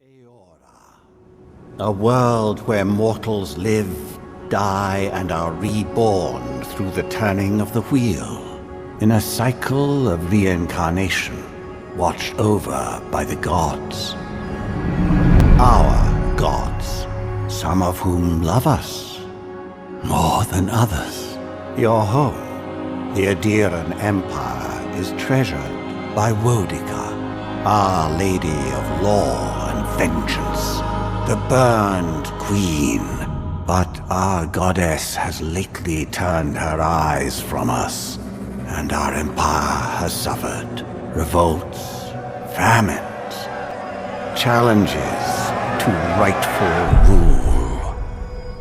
Eora, a world where mortals live, die, and are reborn through the turning of the wheel, in a cycle of reincarnation, watched over by the gods. Our gods, some of whom love us more than others. Your home, the Eoran Empire, is treasured by Wodica, Our Lady of Law and Vengeance, the burned queen. But our goddess has lately turned her eyes from us, and our empire has suffered revolts, famines, challenges to rightful rule.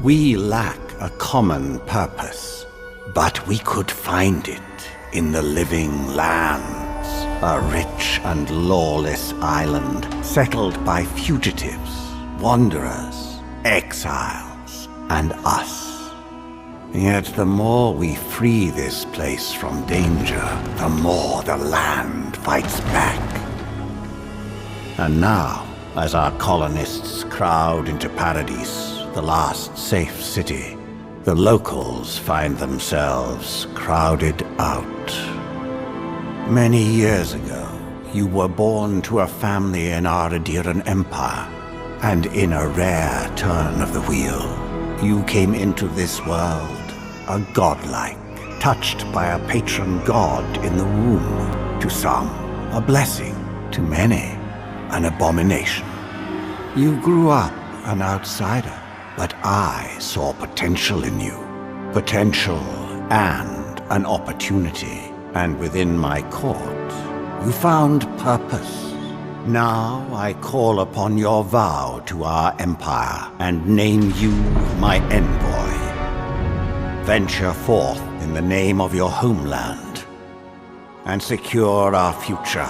We lack a common purpose, but we could find it in the living lands, a rich and lawless island settled by fugitives, wanderers, exiles, and us. Yet the more we free this place from danger, the more the land fights back. And now, as our colonists crowd into Paradise, the last safe city, the locals find themselves crowded out. Many years ago, you were born to a family in our Eoran Empire, and in a rare turn of the wheel, you came into this world, a godlike, touched by a patron god in the womb. To some, a blessing; to many, an abomination. You grew up an outsider, but I saw potential in you. Potential and an opportunity. And within my court, you found purpose. Now I call upon your vow to our empire and name you my envoy. Venture forth in the name of your homeland and secure our future.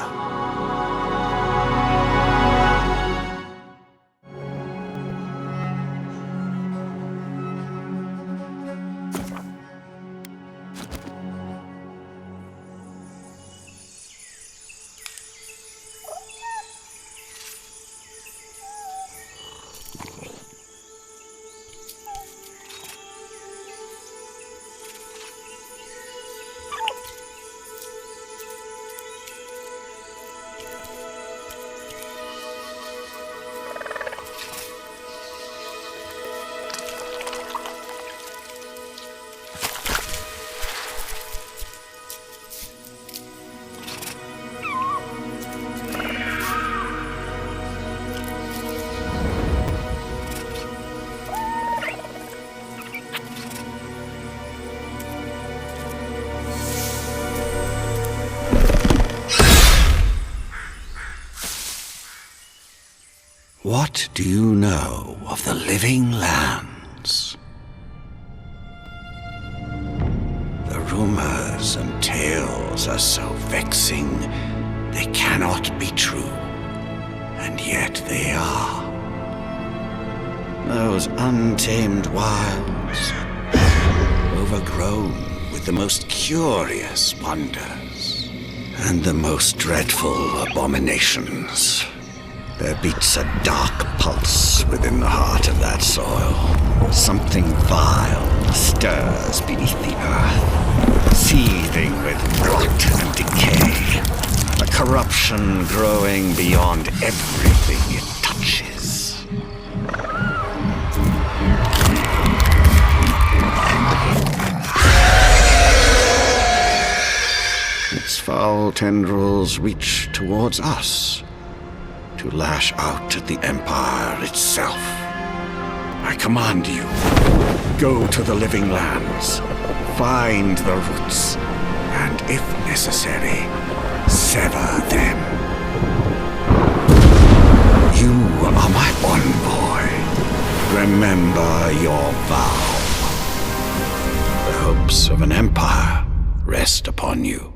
What do you know of the living lands? The rumors and tales are so vexing, they cannot be true, and yet they are. Those untamed wilds, overgrown with the most curious wonders, and the most dreadful abominations. There beats a dark pulse within the heart of that soil. Something vile stirs beneath the earth, seething with rot and decay. A corruption growing beyond everything it touches. Its foul tendrils reach towards us, to lash out at the Empire itself. I command you, go to the living lands, find the roots, and if necessary, sever them. You are my envoy. Remember your vow. The hopes of an empire rest upon you.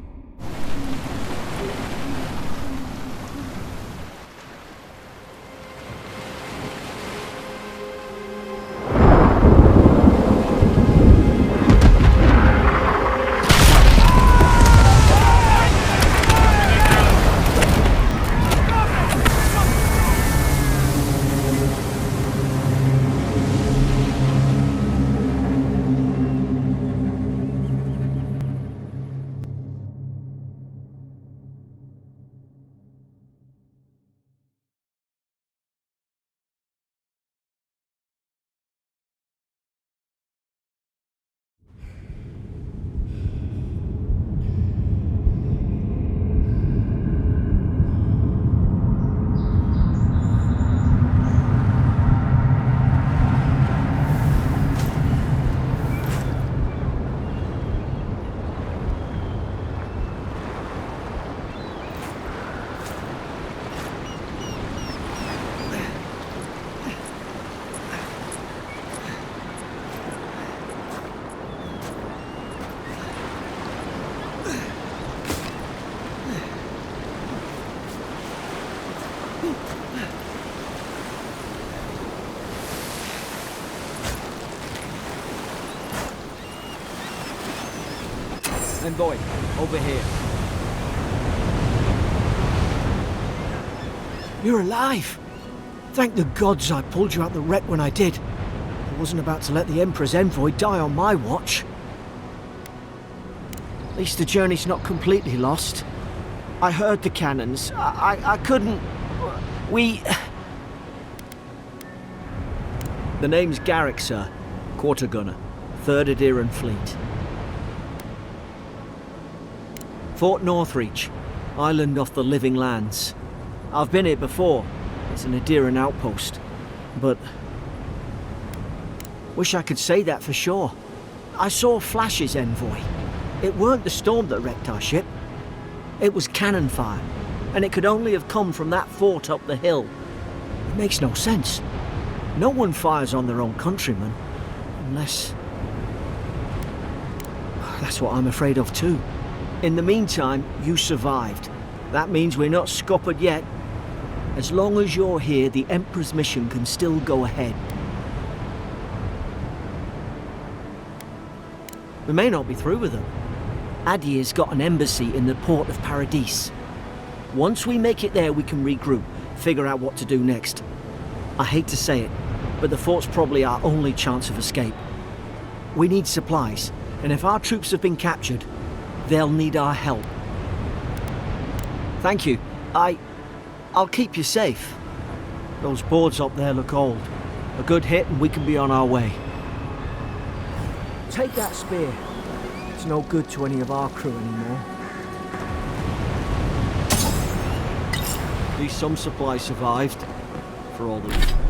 Envoy, over here. You're alive! Thank the gods I pulled you out the wreck when I did. I wasn't about to let the Emperor's envoy die on my watch. At least the journey's not completely lost. I heard the cannons. I couldn't... We... The name's Garrick, sir. Quarter gunner. 3rd Aderan Fleet. Fort Northreach. Island off the Living Lands. I've been here before. It's an Aderan outpost. But... wish I could say that for sure. I saw flashes, Envoy. It weren't the storm that wrecked our ship. It was cannon fire. And it could only have come from that fort up the hill. It makes no sense. No one fires on their own countrymen. Unless... That's what I'm afraid of too. In the meantime, you survived. That means we're not scuppered yet. As long as you're here, the Emperor's mission can still go ahead. We may not be through with them. Adir's got an embassy in the port of Paradis. Once we make it there, we can regroup, figure out what to do next. I hate to say it, but the fort's probably our only chance of escape. We need supplies, and if our troops have been captured, they'll need our help. Thank you. I'll keep you safe. Those boards up there look old. A good hit and we can be on our way. Take that spear. It's no good to any of our crew anymore. At least some supplies survived. For all the...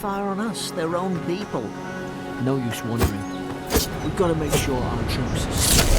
Fire on us, their own people. No use wondering. We've got to make sure our troops are safe.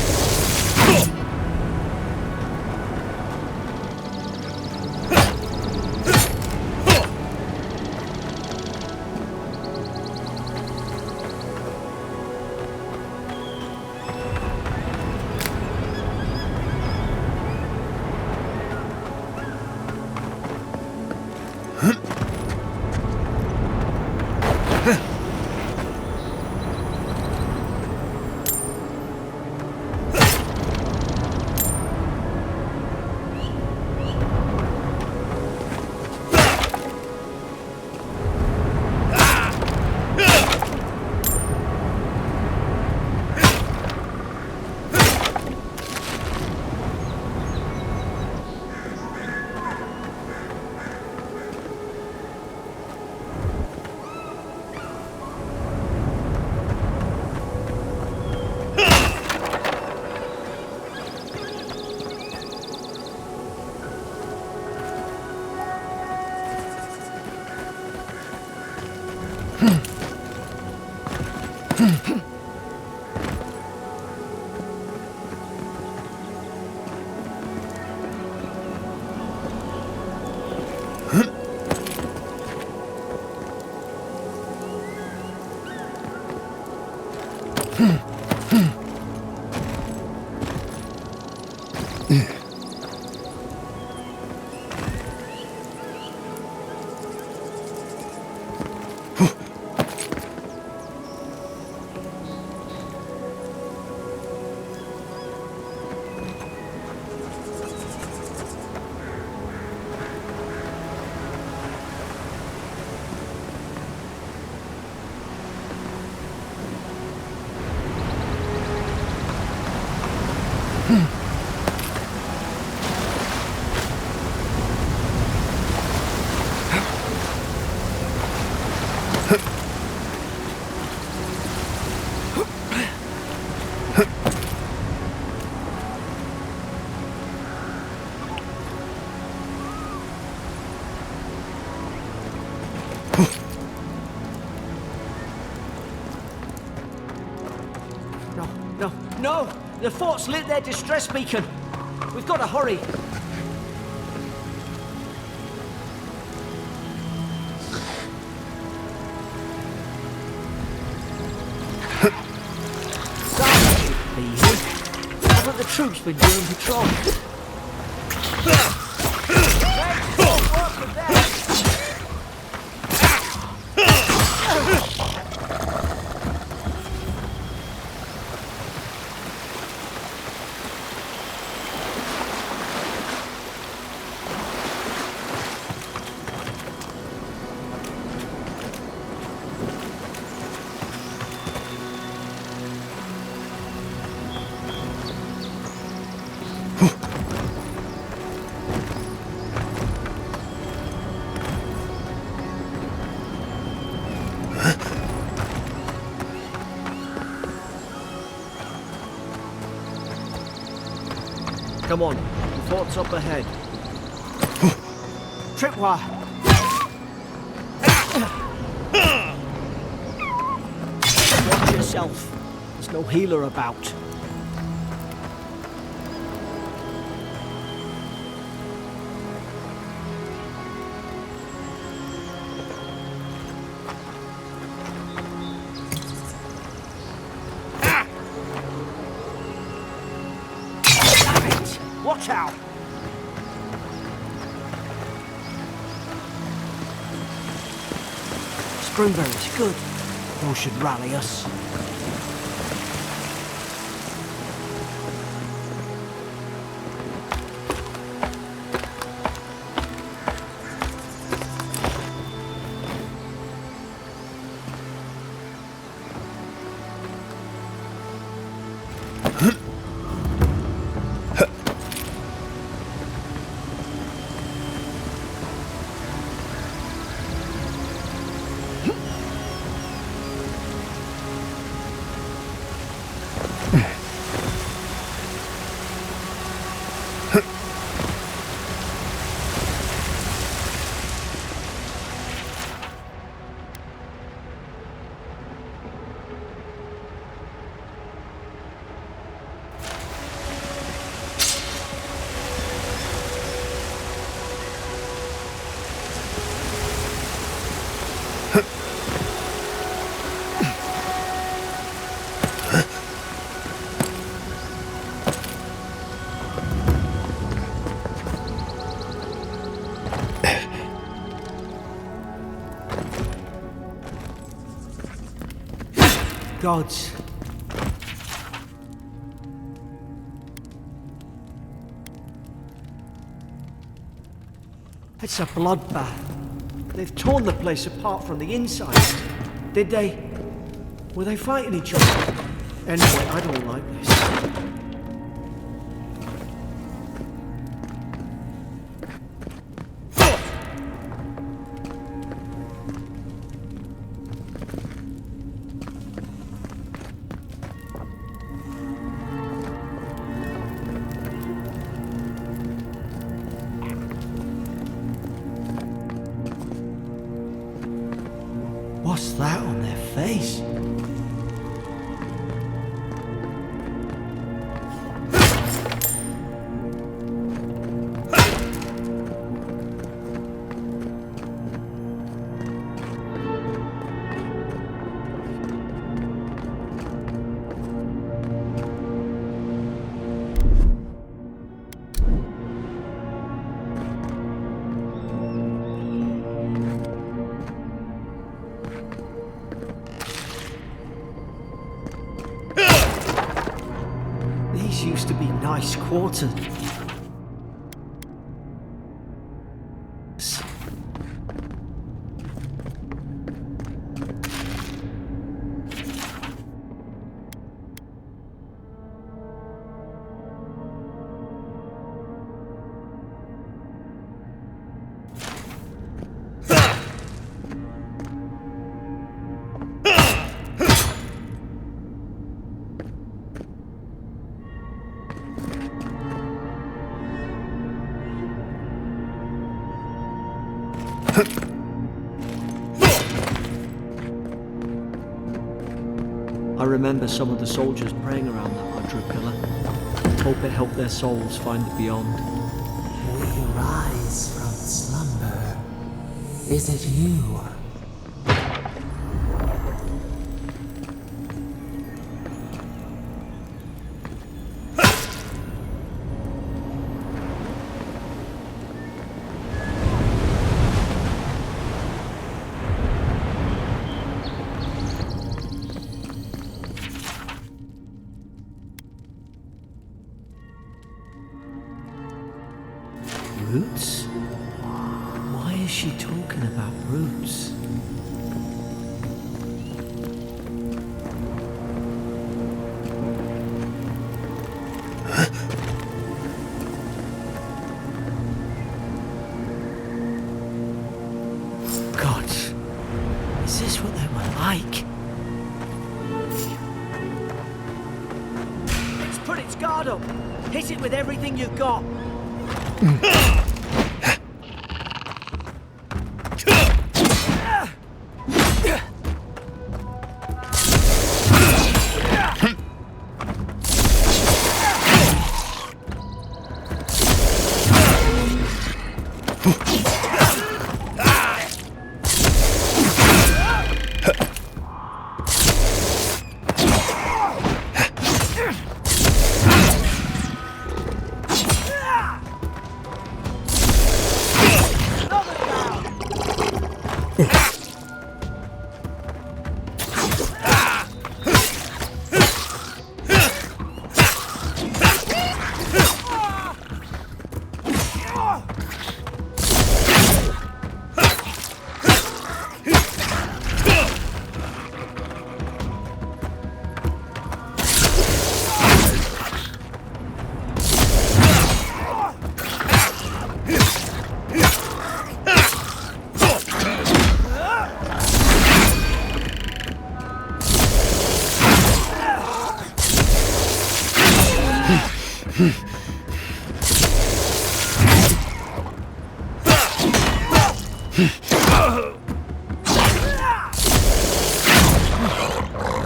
No! The fort's lit their distress beacon! We've got to hurry! troops been doing patrol. Come on, the fort's up ahead. Tripwire! Watch yourself. There's no healer about. Watch out! Springberries, good. Those should rally us. Gods. It's a bloodbath. They've torn the place apart from the inside. Did they? Were they fighting each other? Anyway, I don't like this. What's that on their face? These used to be nice quarters. I remember some of the soldiers praying around that Hydra pillar. Hope it helped their souls find the beyond. We rise from slumber. Is it you? Roots? Why is she talking about roots? God, is this what they were like? It's put its guard up. Hit it with everything you've got.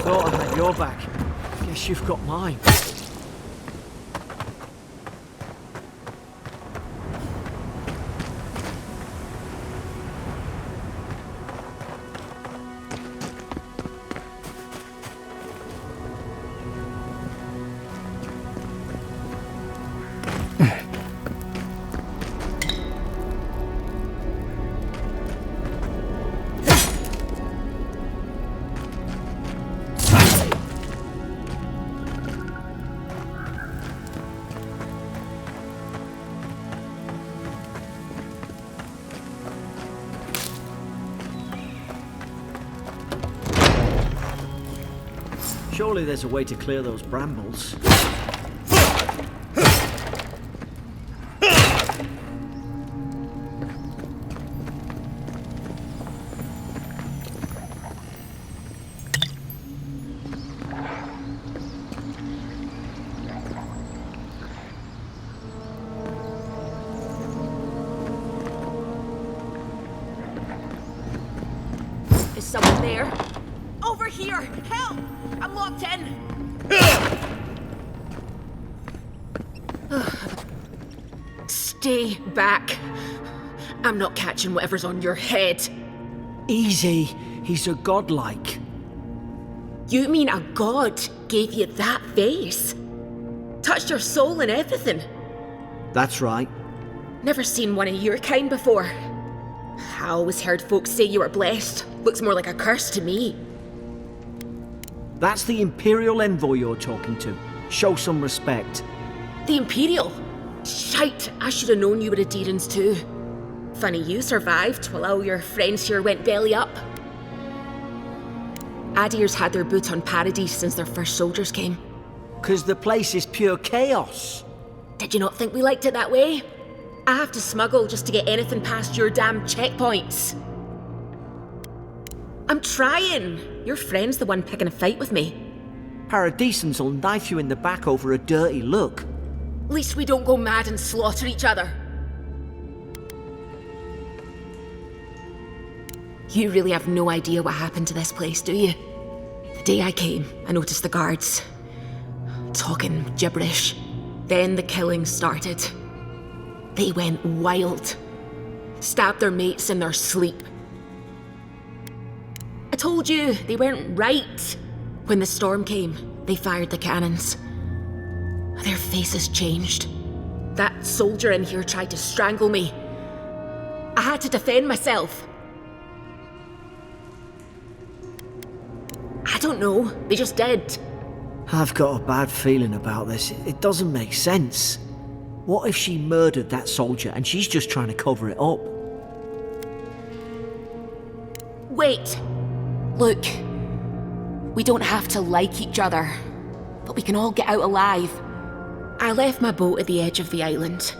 Thought I had your back. Guess you've got mine. Surely there's a way to clear those brambles. Is someone there? Over here! Help! I'm locked in! Stay back. I'm not catching whatever's on your head. Easy. He's a godlike. You mean a god gave you that face? Touched your soul and everything? That's right. Never seen one of your kind before. I always heard folks say you were blessed. Looks more like a curse to me. That's the Imperial envoy you're talking to. Show some respect. The Imperial? Shite, I should have known you were a Deerans too. Funny you survived while all your friends here went belly up. Adir's had their boot on Paradise since their first soldiers came. 'Cause the place is pure chaos. Did you not think we liked it that way? I have to smuggle just to get anything past your damn checkpoints. I'm trying. Your friend's the one picking a fight with me. Paradisans will knife you in the back over a dirty look. At least we don't go mad and slaughter each other. You really have no idea what happened to this place, do you? The day I came, I noticed the guards talking gibberish. Then the killing started. They went wild. Stabbed their mates in their sleep. I told you, they weren't right. When the storm came, they fired the cannons. Their faces changed. That soldier in here tried to strangle me. I had to defend myself. I don't know, they just did. I've got a bad feeling about this. It doesn't make sense. What if she murdered that soldier and she's just trying to cover it up? Wait! Look, we don't have to like each other, but we can all get out alive. I left my boat at the edge of the island.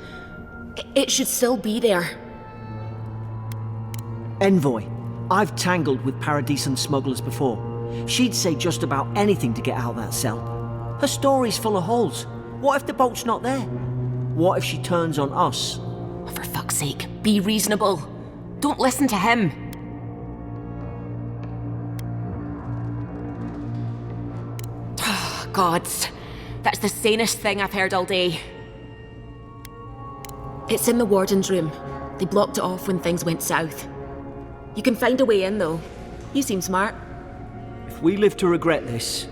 It should still be there. Envoy, I've tangled with Paradisian smugglers before. She'd say just about anything to get out of that cell. Her story's full of holes. What if the boat's not there? What if she turns on us? For fuck's sake, be reasonable. Don't listen to him. Gods, that's the sanest thing I've heard all day. It's in the warden's room. They blocked it off when things went south. You can find a way in, though. You seem smart. If we live to regret this...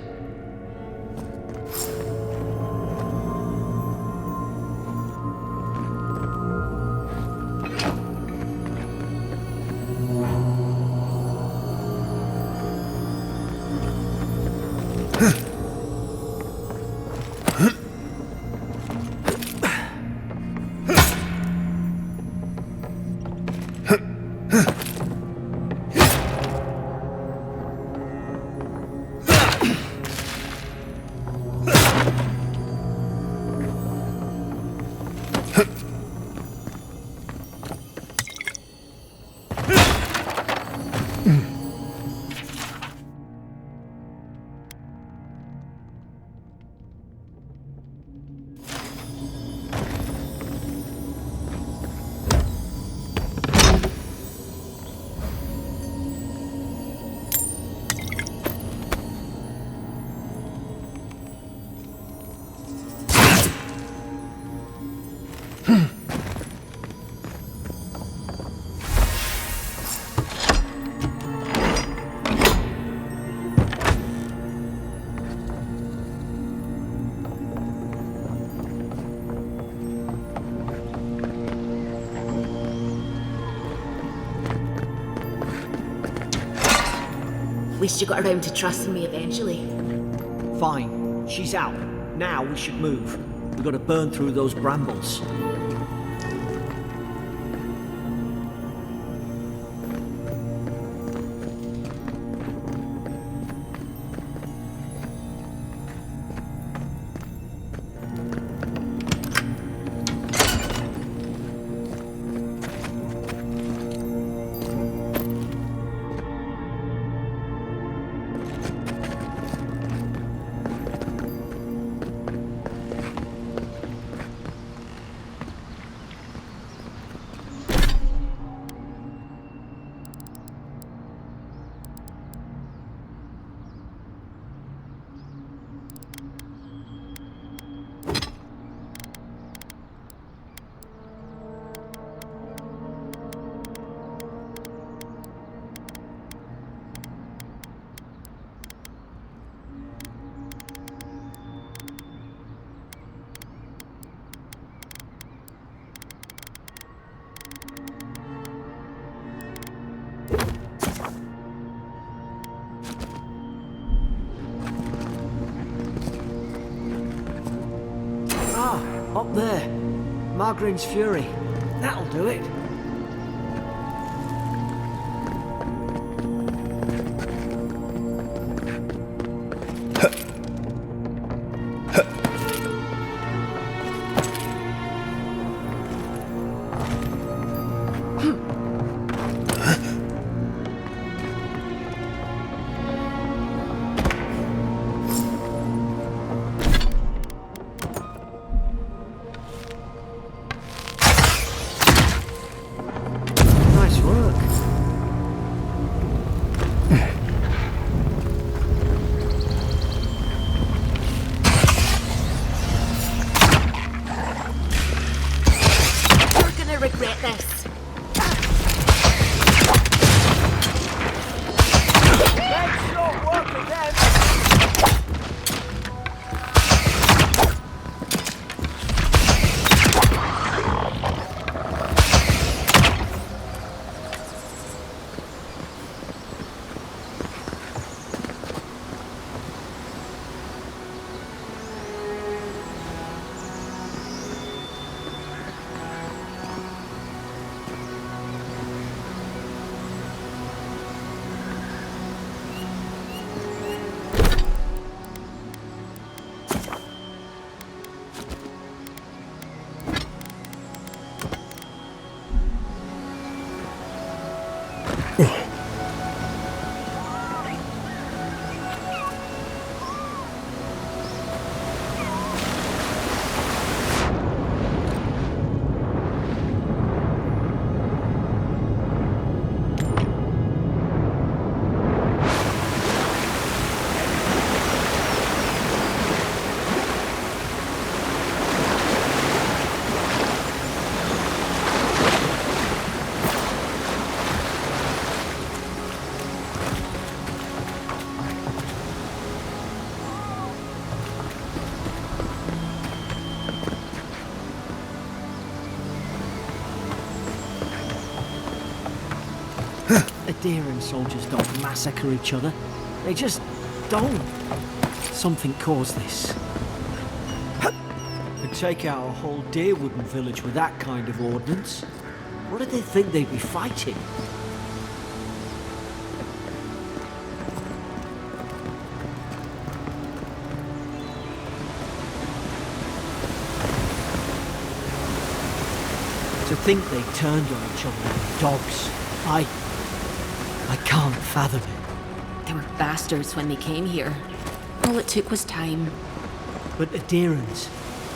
At least you got around to trusting me eventually. Fine, she's out. Now we should move. We've got to burn through those brambles. Up there. Margarine's Fury. That'll do it. Regret this. Let's not work again! Adheran soldiers don't massacre each other. They just don't. Something caused this. Could take out a whole Deerwooden village with that kind of ordnance. What did they think they'd be fighting? To think they turned on each other like dogs. I can't fathom it. They were bastards when they came here. All it took was time. But Adherans,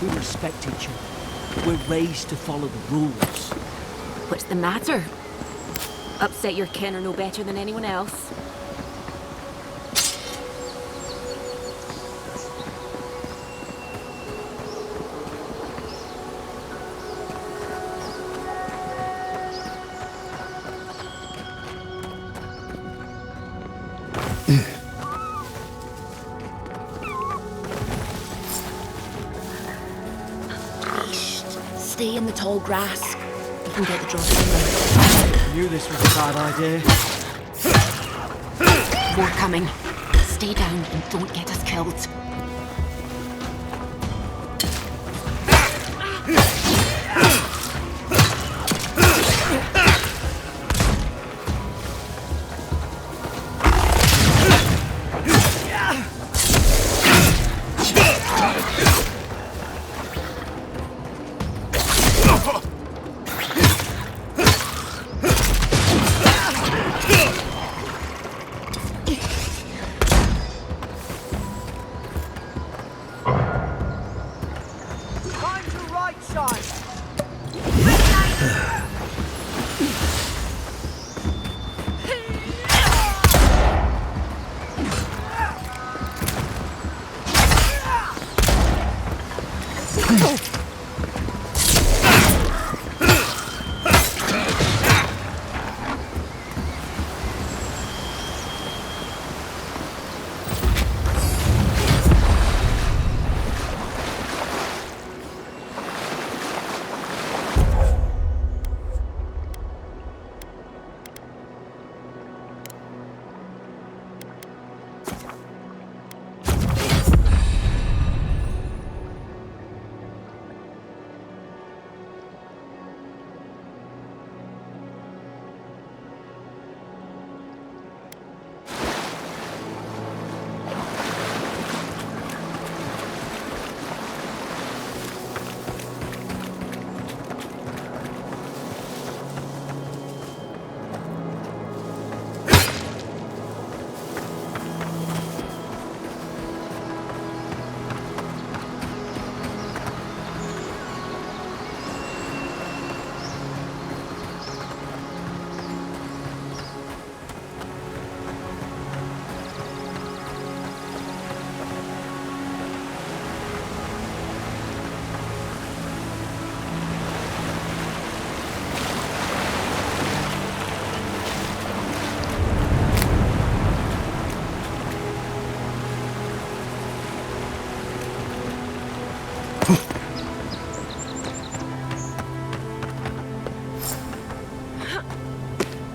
we respect each other. We're raised to follow the rules. What's the matter? Upset your kin are no better than anyone else. Stay in the tall grass. You can get the drop in. Knew this was a bad idea. More coming. Stay down and don't get us killed.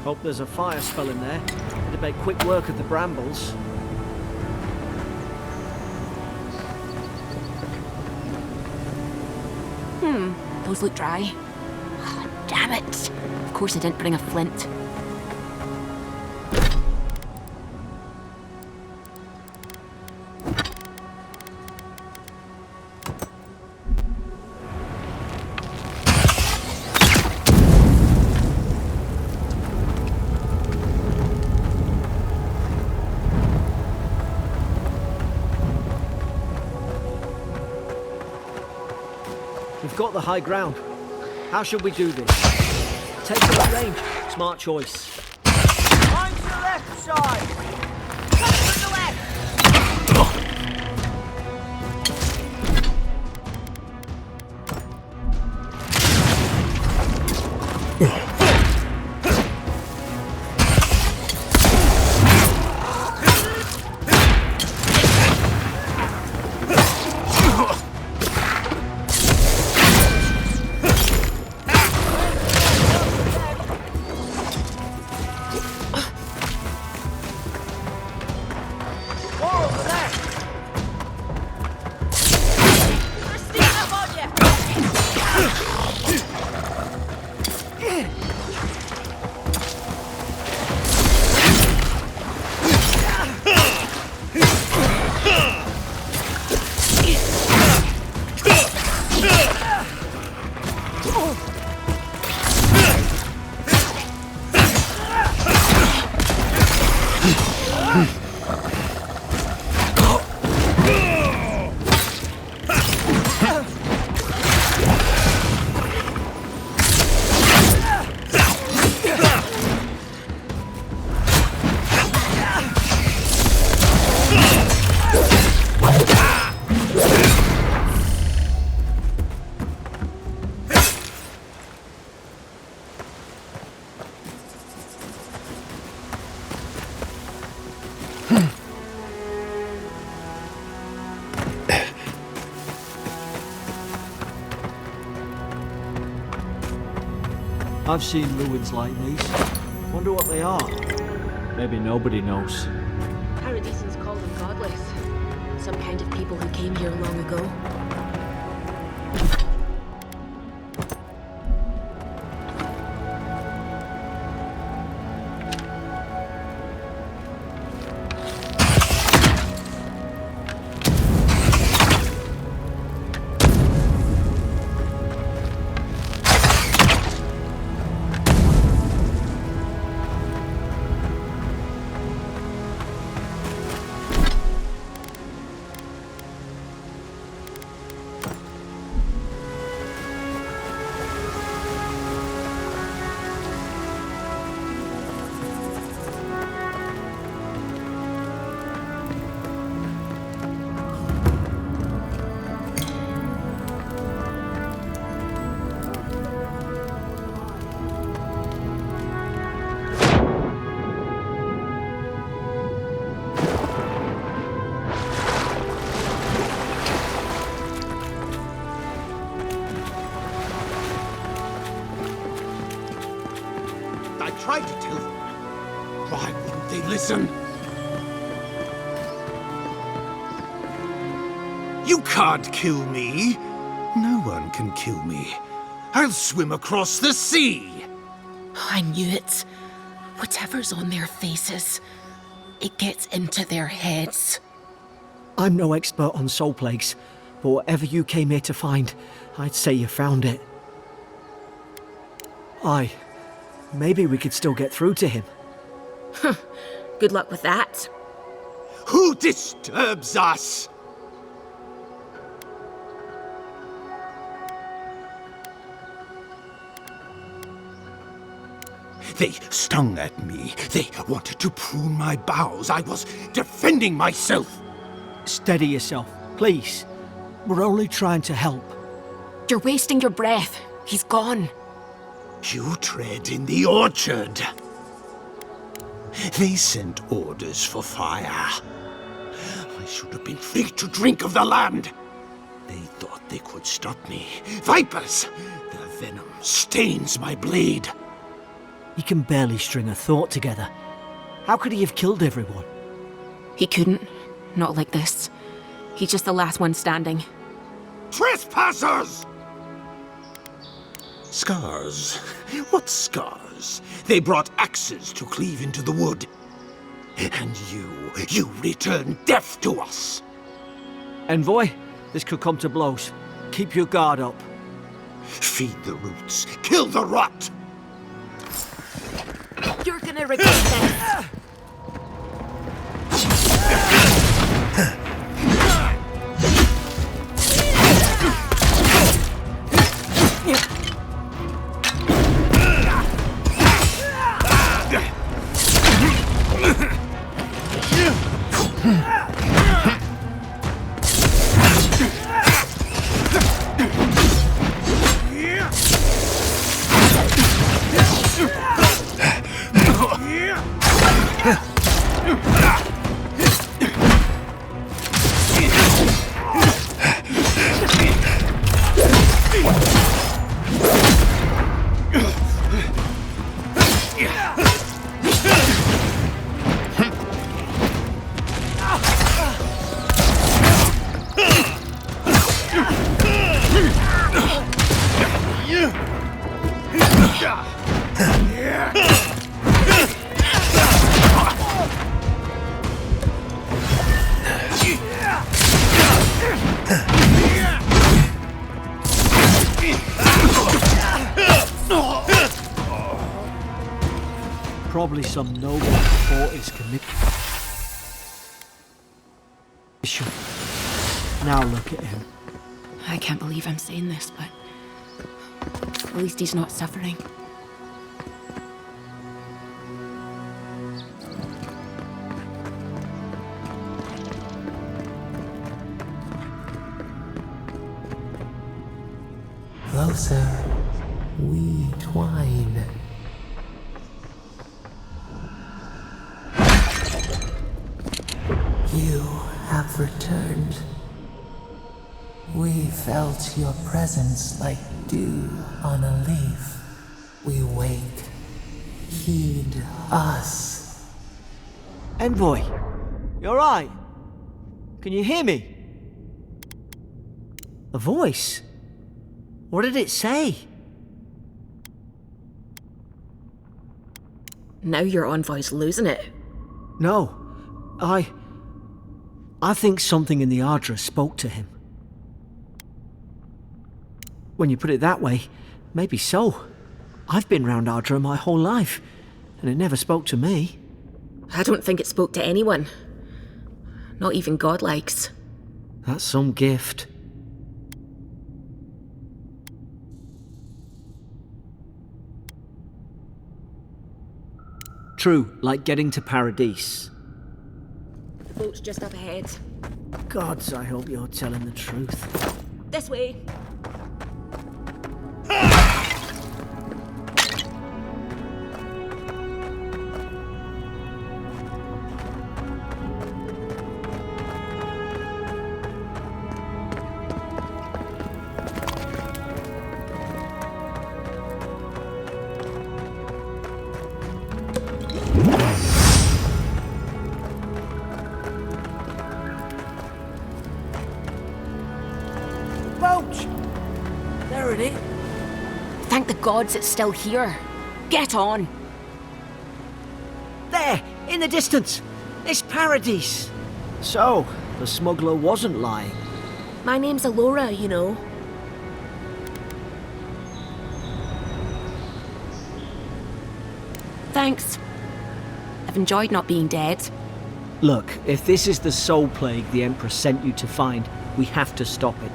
Hope there's a fire spell in there. It'd make quick work of the brambles. Those look dry. Oh, damn it! Of course I didn't bring a flint. We've got the high ground. How should we do this? Take them at range. Smart choice. Find the left side! Come from the left! I've seen ruins like these. Wonder what they are. Maybe nobody knows. Paradisans call them godless. Some kind of people who came here long ago. I tried to tell them. Why wouldn't they listen? You can't kill me. No one can kill me. I'll swim across the sea. I knew it. Whatever's on their faces, it gets into their heads. I'm no expert on soul plagues, but whatever you came here to find, I'd say you found it. Aye. Maybe we could still get through to him. Good luck with that. Who disturbs us? They stung at me. They wanted to prune my boughs. I was defending myself. Steady yourself, please. We're only trying to help. You're wasting your breath. He's gone. You tread in the orchard. They sent orders for fire. I should have been free to drink of the land. They thought they could stop me. Vipers! Their venom stains my blade. He can barely string a thought together. How could he have killed everyone? He couldn't. Not like this. He's just the last one standing. Trespassers! Scars? What scars? They brought axes to cleave into the wood. And you return death to us. Envoy, this could come to blows. Keep your guard up. Feed the roots. Kill the rot! You're gonna regret this. Probably some noble fought his commission. Now look at him. I can't believe I'm saying this, but at least he's not suffering. Closer, we twine. You have returned. We felt your presence like dew on a leaf. We wake. Heed us. Envoy, you alright? Can you hear me? A voice? What did it say? Now your envoy's losing it. No, I think something in the Ardra spoke to him. When you put it that way, maybe so. I've been round Ardra my whole life, and it never spoke to me. I don't think it spoke to anyone. Not even godlikes. That's some gift. True, like getting to Paradise. The boat's just up ahead. Gods, I hope you're telling the truth. This way. Boat! There it is. Thank the gods it's still here. Get on. There, in the distance. It's Paradise. So, the smuggler wasn't lying. My name's Eora, you know. Thanks. I've enjoyed not being dead. Look, if this is the soul plague the Emperor sent you to find, we have to stop it.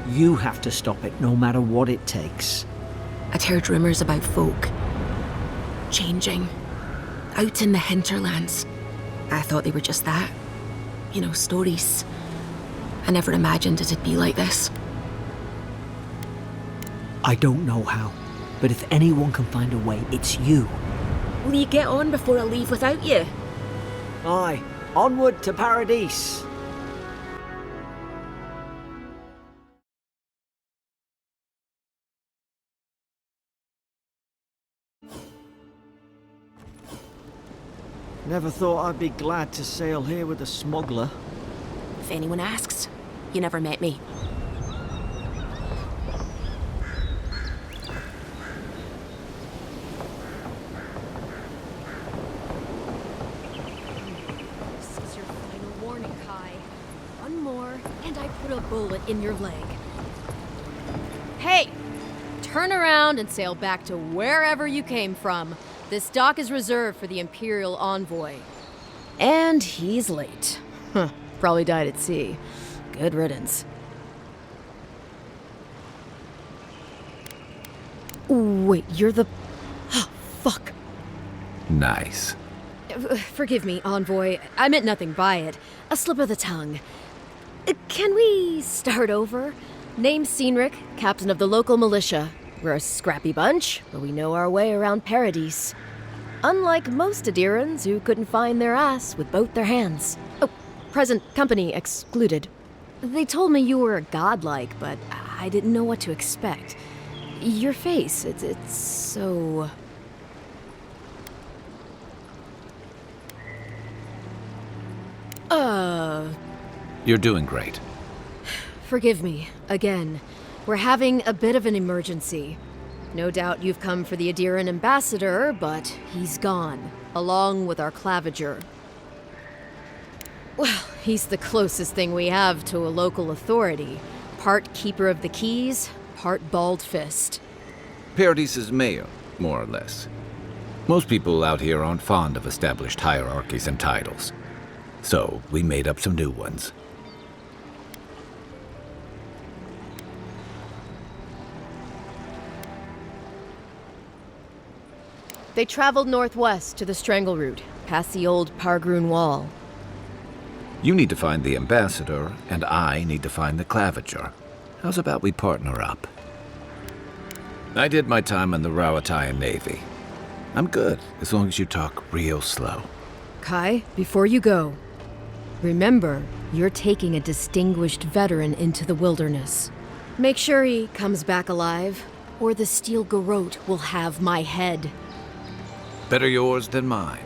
You have to stop it, no matter what it takes. I'd heard rumours about folk changing out in the hinterlands. I thought they were just that. You know, stories. I never imagined it'd be like this. I don't know how, but if anyone can find a way, it's you. Will you get on before I leave without you? Aye, onward to Paradise. Never thought I'd be glad to sail here with a smuggler. If anyone asks, you never met me. This is your final warning, Kai. One more, and I put a bullet in your leg. Hey! Turn around and sail back to wherever you came from. This dock is reserved for the Imperial envoy. And he's late. Huh, probably died at sea. Good riddance. Wait, you're the... Fuck. Nice. Forgive me, envoy. I meant nothing by it. A slip of the tongue. Can we start over? Name's Cynric, captain of the local militia. We're a scrappy bunch, but we know our way around Paradise. Unlike most Adirans who couldn't find their ass with both their hands. Oh, present company excluded. They told me you were godlike, but I didn't know what to expect. Your face, it's so... You're doing great. Forgive me, again. We're having a bit of an emergency. No doubt you've come for the Adiran ambassador, but he's gone, along with our claviger. Well, he's the closest thing we have to a local authority. Part keeper of the keys, part bald fist. Paradis's mayor, more or less. Most people out here aren't fond of established hierarchies and titles. So, we made up some new ones. They traveled northwest to the Strangle Route, past the old Pargroon Wall. You need to find the ambassador, and I need to find the claviger. How's about we partner up? I did my time in the Rawatayan Navy. I'm good, as long as you talk real slow. Kai, before you go, remember, you're taking a distinguished veteran into the wilderness. Make sure he comes back alive, or the Steel Garrote will have my head. Better yours than mine.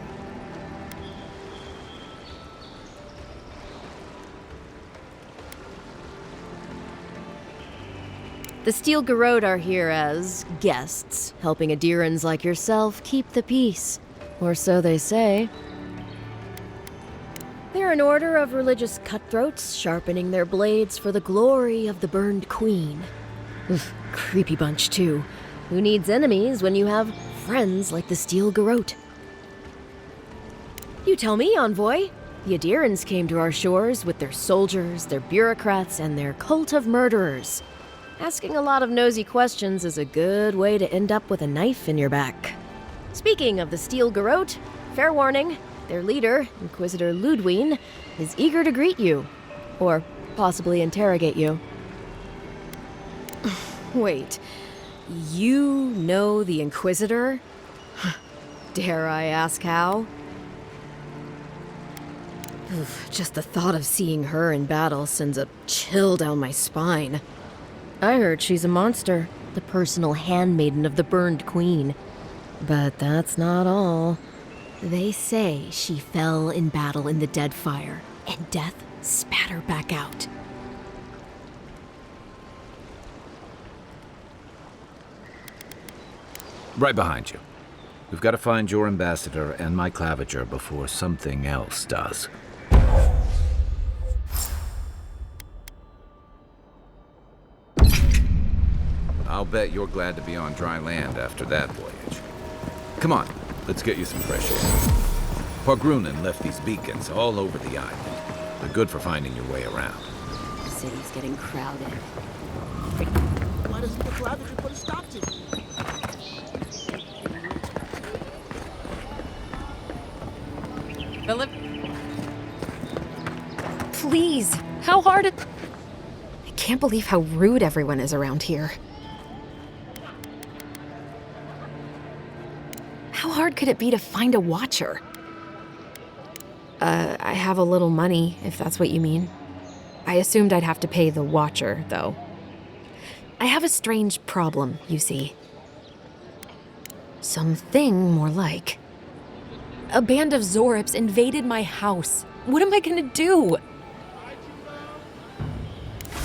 The Steel Garrote are here as guests, helping Adirans like yourself keep the peace. Or so they say. They're an order of religious cutthroats, sharpening their blades for the glory of the burned queen. Oof, creepy bunch, too. Who needs enemies when you have friends like the Steel Garrote? You tell me, Envoy. The Adirans came to our shores with their soldiers, their bureaucrats, and their cult of murderers. Asking a lot of nosy questions is a good way to end up with a knife in your back. Speaking of the Steel Garrote, fair warning, their leader, Inquisitor Ludwine, is eager to greet you. Or possibly interrogate you. Wait, you know the Inquisitor? Dare I ask how? Oof, just the thought of seeing her in battle sends a chill down my spine. I heard she's a monster, the personal handmaiden of the burned queen. But that's not all. They say she fell in battle in the Deadfire, and death spat her back out. Right behind you. We've got to find your ambassador and my claviger before something else does. I'll bet you're glad to be on dry land after that voyage. Come on, let's get you some fresh air. Pargrunen left these beacons all over the island. They're good for finding your way around. The city's getting crowded. Why doesn't the claviger put a stop to it? Philip? Please, how hard it... I can't believe how rude everyone is around here. How hard could it be to find a watcher? I have a little money, if that's what you mean. I assumed I'd have to pay the watcher, though. I have a strange problem, you see. Something more like. A band of Zorips invaded my house. What am I gonna do?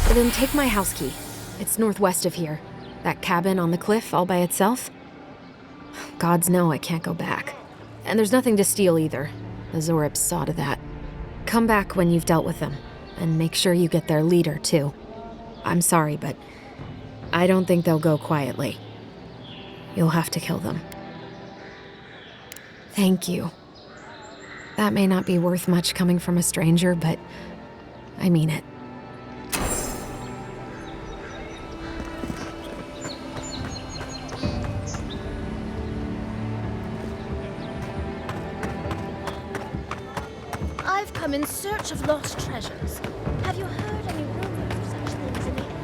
Then take my house key. It's northwest of here. That cabin on the cliff all by itself. Gods know I can't go back. And there's nothing to steal either. The Zorips saw to that. Come back when you've dealt with them. And make sure you get their leader, too. I'm sorry, but I don't think they'll go quietly. You'll have to kill them. Thank you. That may not be worth much coming from a stranger, but I mean it. I've come in search of lost treasures. Have you heard any rumors of such things in the area?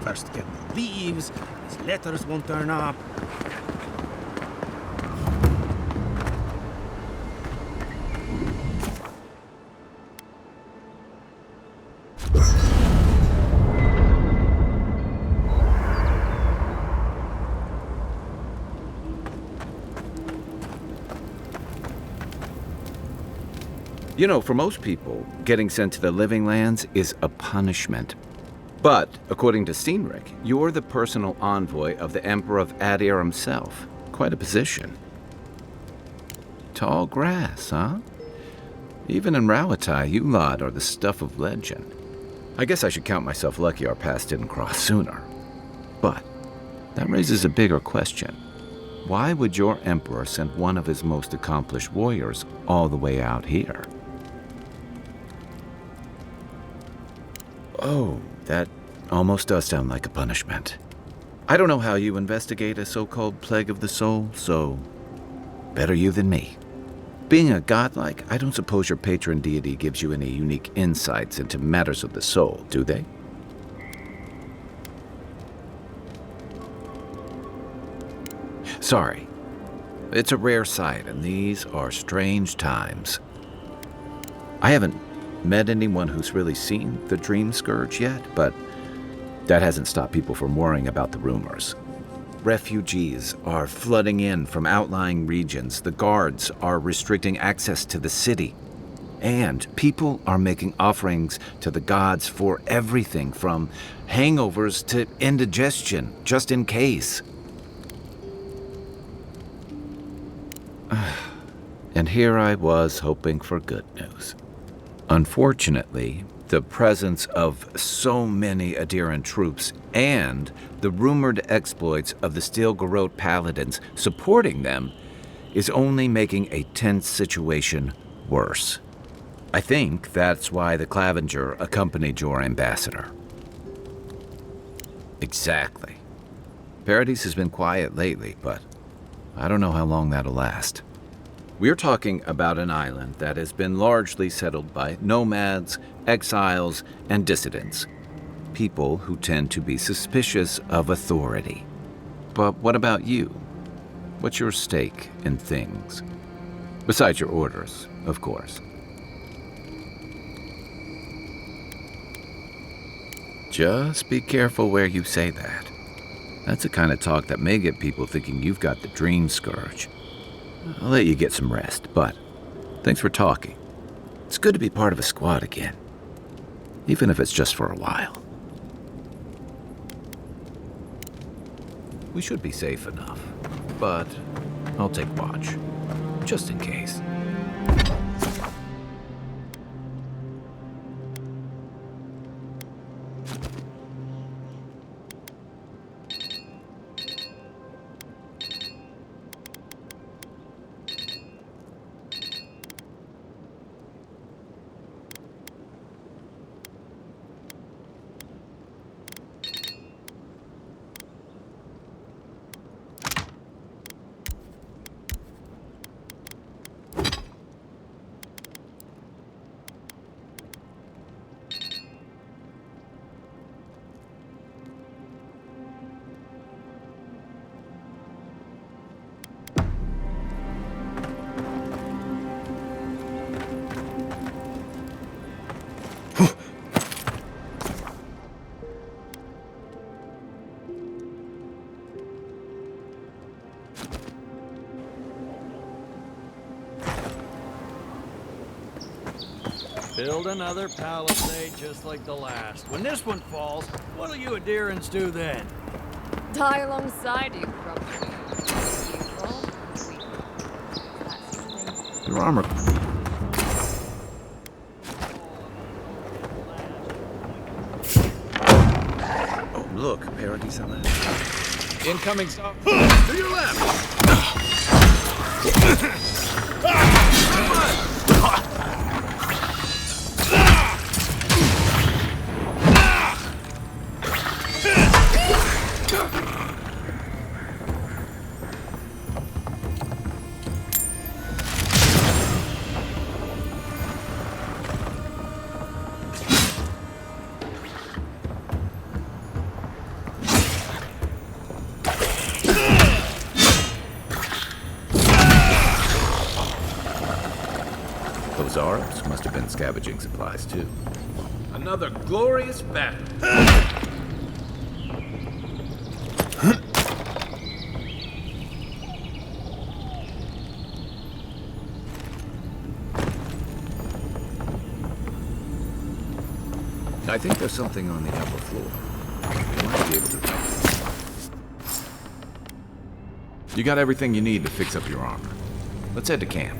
First get the leaves, these letters won't turn up. You know, for most people, getting sent to the Living Lands is a punishment. But, according to Cynric, you're the personal envoy of the Emperor of Adir himself. Quite a position. Tall grass, huh? Even in Rawatai, you lot are the stuff of legend. I guess I should count myself lucky our paths didn't cross sooner. But that raises a bigger question. Why would your emperor send one of his most accomplished warriors all the way out here? Oh, that almost does sound like a punishment. I don't know how you investigate a so-called plague of the soul, so better you than me. Being a godlike, I don't suppose your patron deity gives you any unique insights into matters of the soul, do they? Sorry. It's a rare sight, and these are strange times. I haven't met anyone who's really seen the Dream Scourge yet, but that hasn't stopped people from worrying about the rumors. Refugees are flooding in from outlying regions. The guards are restricting access to the city. And people are making offerings to the gods for everything from hangovers to indigestion, just in case. And here I was hoping for good news. Unfortunately, the presence of so many Adiran troops and the rumored exploits of the Steel Garrote paladins supporting them is only making a tense situation worse. I think that's why the Clavenger accompanied your ambassador. Exactly. Paradise has been quiet lately, but I don't know how long that'll last. We're talking about an island that has been largely settled by nomads, exiles, and dissidents. People who tend to be suspicious of authority. But what about you? What's your stake in things? Besides your orders, of course. Just be careful where you say that. That's the kind of talk that may get people thinking you've got the Dream Scourge. I'll let you get some rest, but thanks for talking. It's good to be part of a squad again, even if it's just for a while. We should be safe enough, but I'll take watch, just in case. Build another palisade just like the last. When this one falls, what'll you Adirans do then? Die alongside you, probably. Your armor. Oh, look, Paradise on that. Incoming stop. To your left. Those Arabs must have been scavenging supplies, too. Another glorious battle. I think there's something on the upper floor. You might be able to help. You got everything you need to fix up your armor. Let's head to camp.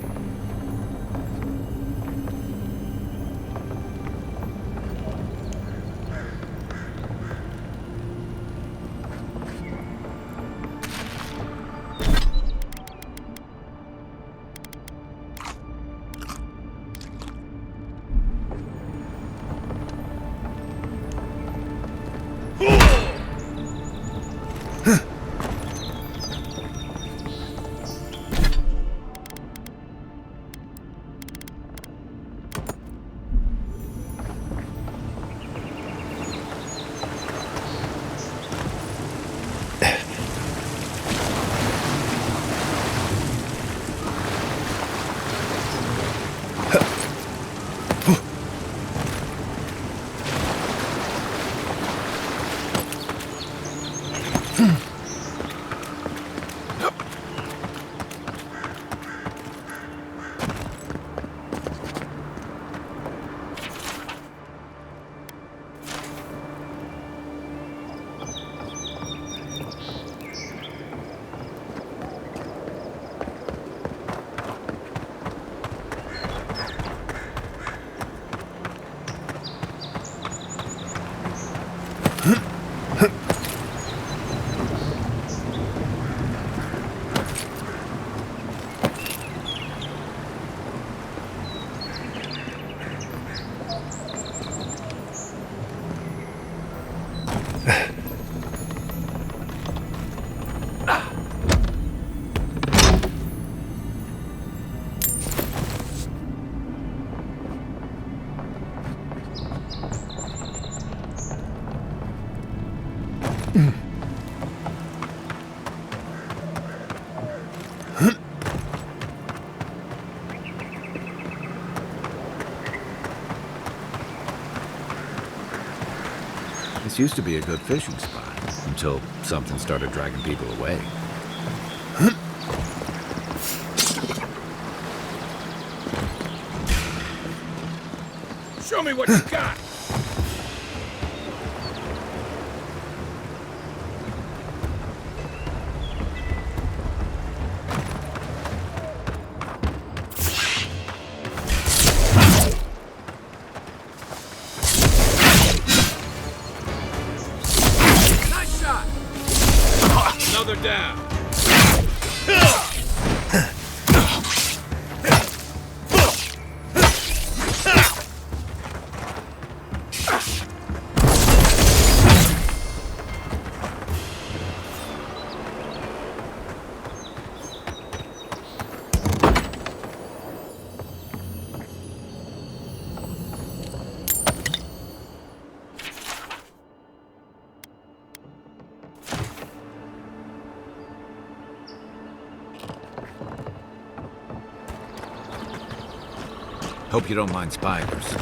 This used to be a good fishing spot, until something started dragging people away. Show me what you got! Another down. Hope you don't mind spiders.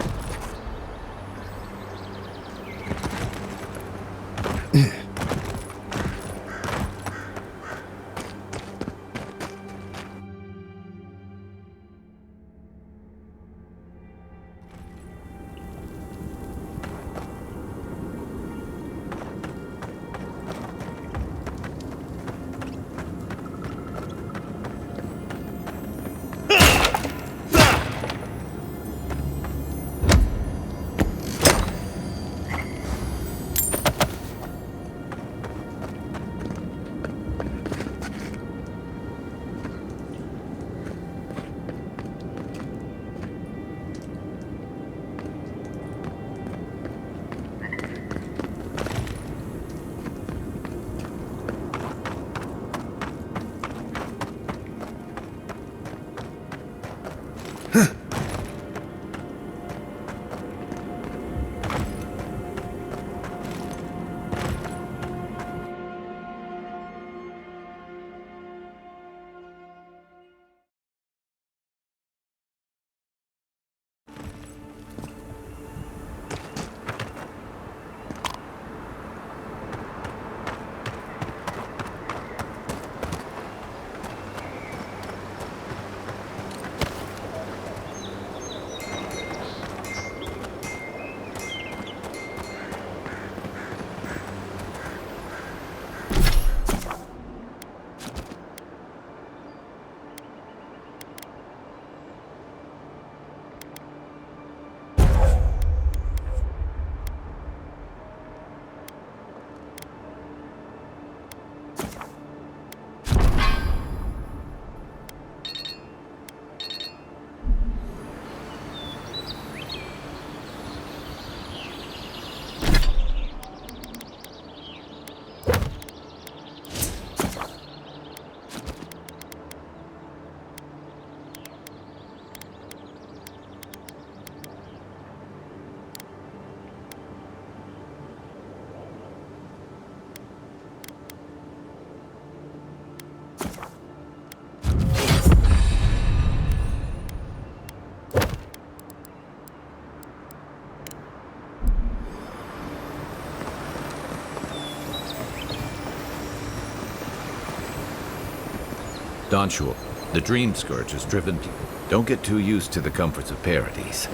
Donshul, the Dream Scourge has driven... Don't get too used to the comforts of Paradise.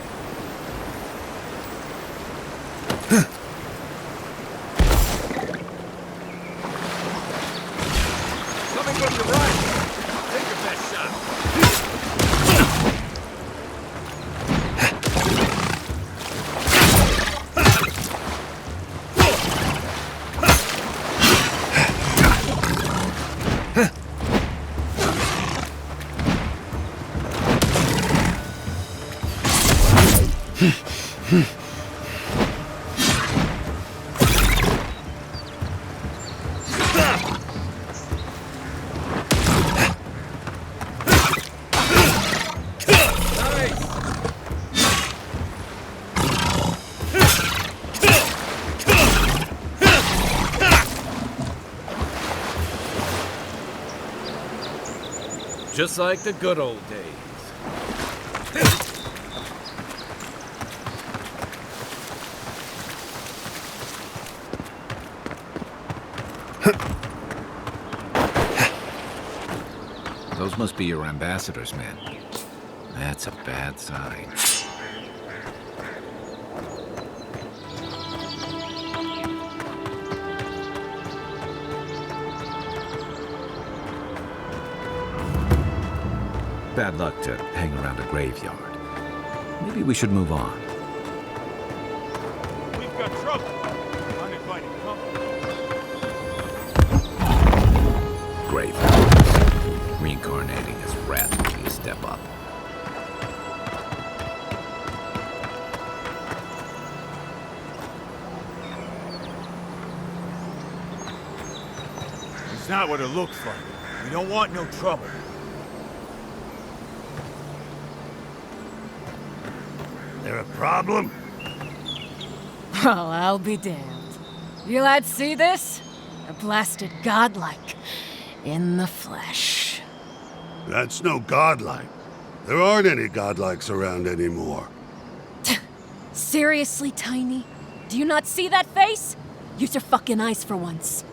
Coming from your right. Take your best shot. Just like the good old days. Those must be your ambassadors, men. That's a bad sign. Bad luck to hang around a graveyard. Maybe we should move on. We've got trouble. I'm inviting company. Graveyards. Reincarnating as rats would be a step up. It's not what it looks like. We don't want no trouble. There a problem? Well, I'll be damned. You lads see this? A blasted godlike. In the flesh. That's no godlike. There aren't any godlikes around anymore. Seriously, Tiny? Do you not see that face? Use your fucking eyes for once.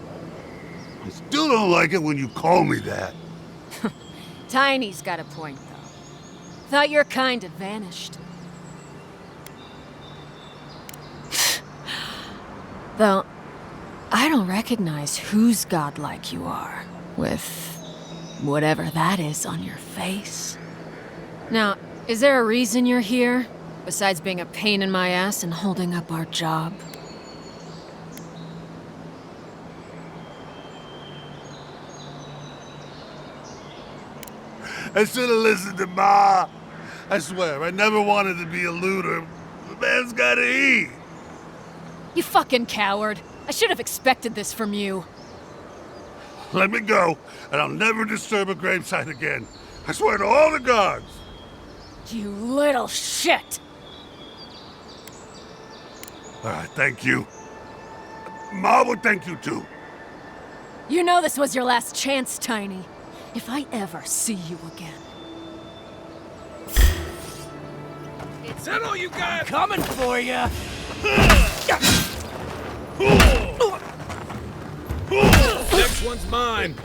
I still don't like it when you call me that. Tiny's got a point, though. Thought your kind had vanished. Though, I don't recognize whose godlike you are, with whatever that is on your face. Now, is there a reason you're here, besides being a pain in my ass and holding up our job? I should have listened to Ma. I swear, I never wanted to be a looter. The man's gotta eat. You fucking coward. I should have expected this from you. Let me go, and I'll never disturb a gravesite again. I swear to all the gods. You little shit! All right, thank you. Ma would thank you too. You know this was your last chance, Tiny. If I ever see you again. Is that all you got? Coming for you. Next one's mine.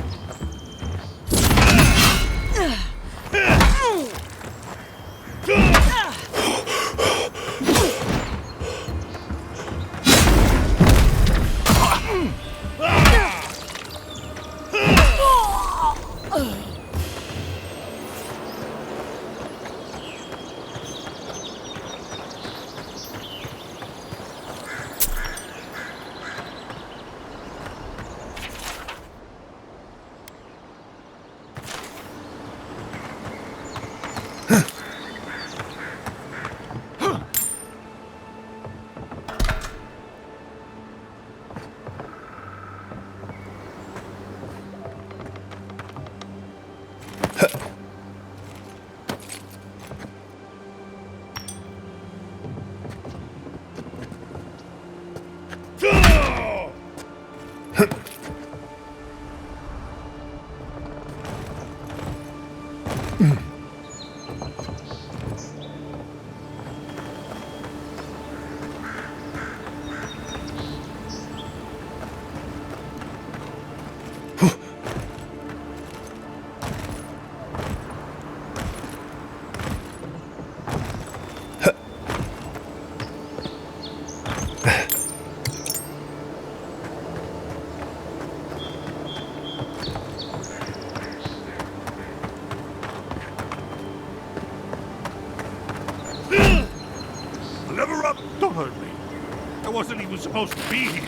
I wasn't even supposed to be here.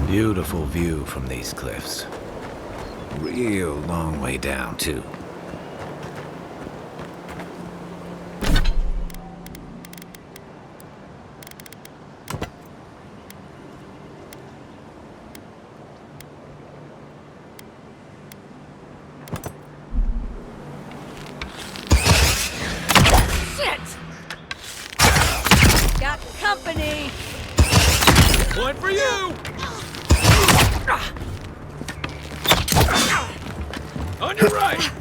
Beautiful view from these cliffs. Real long way down, too. Shit! Got company! One for you! On your right!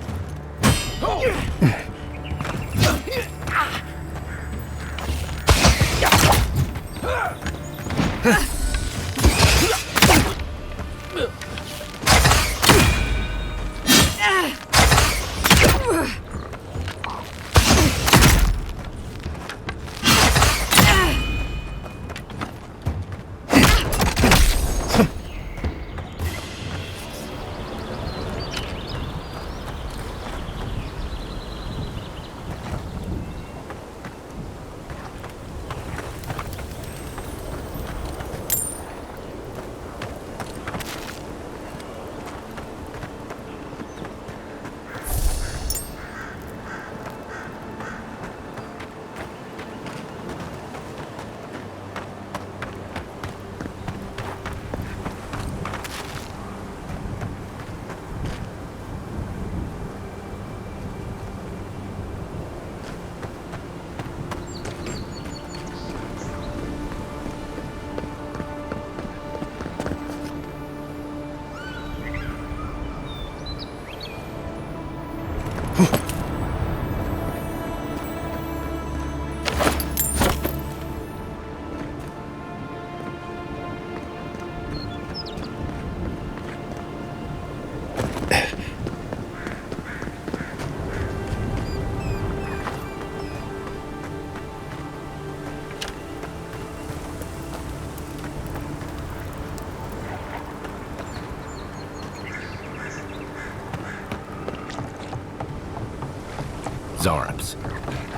Zarops.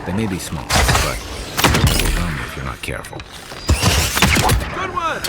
They may be small, but you'll run if you're not careful. Good one!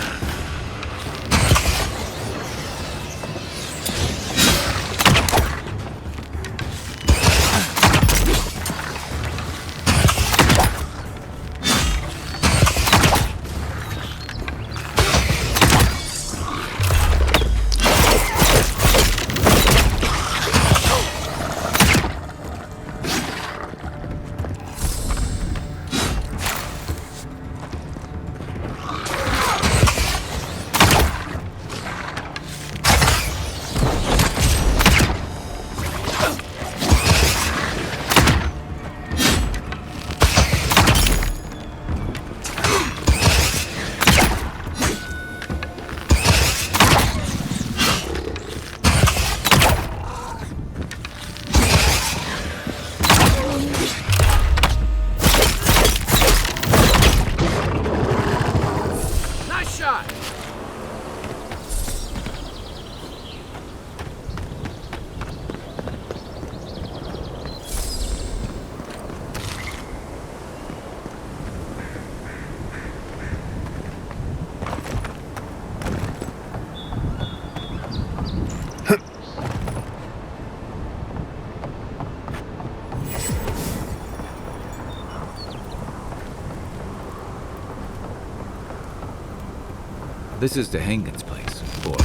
This is the Hengen's place. Or,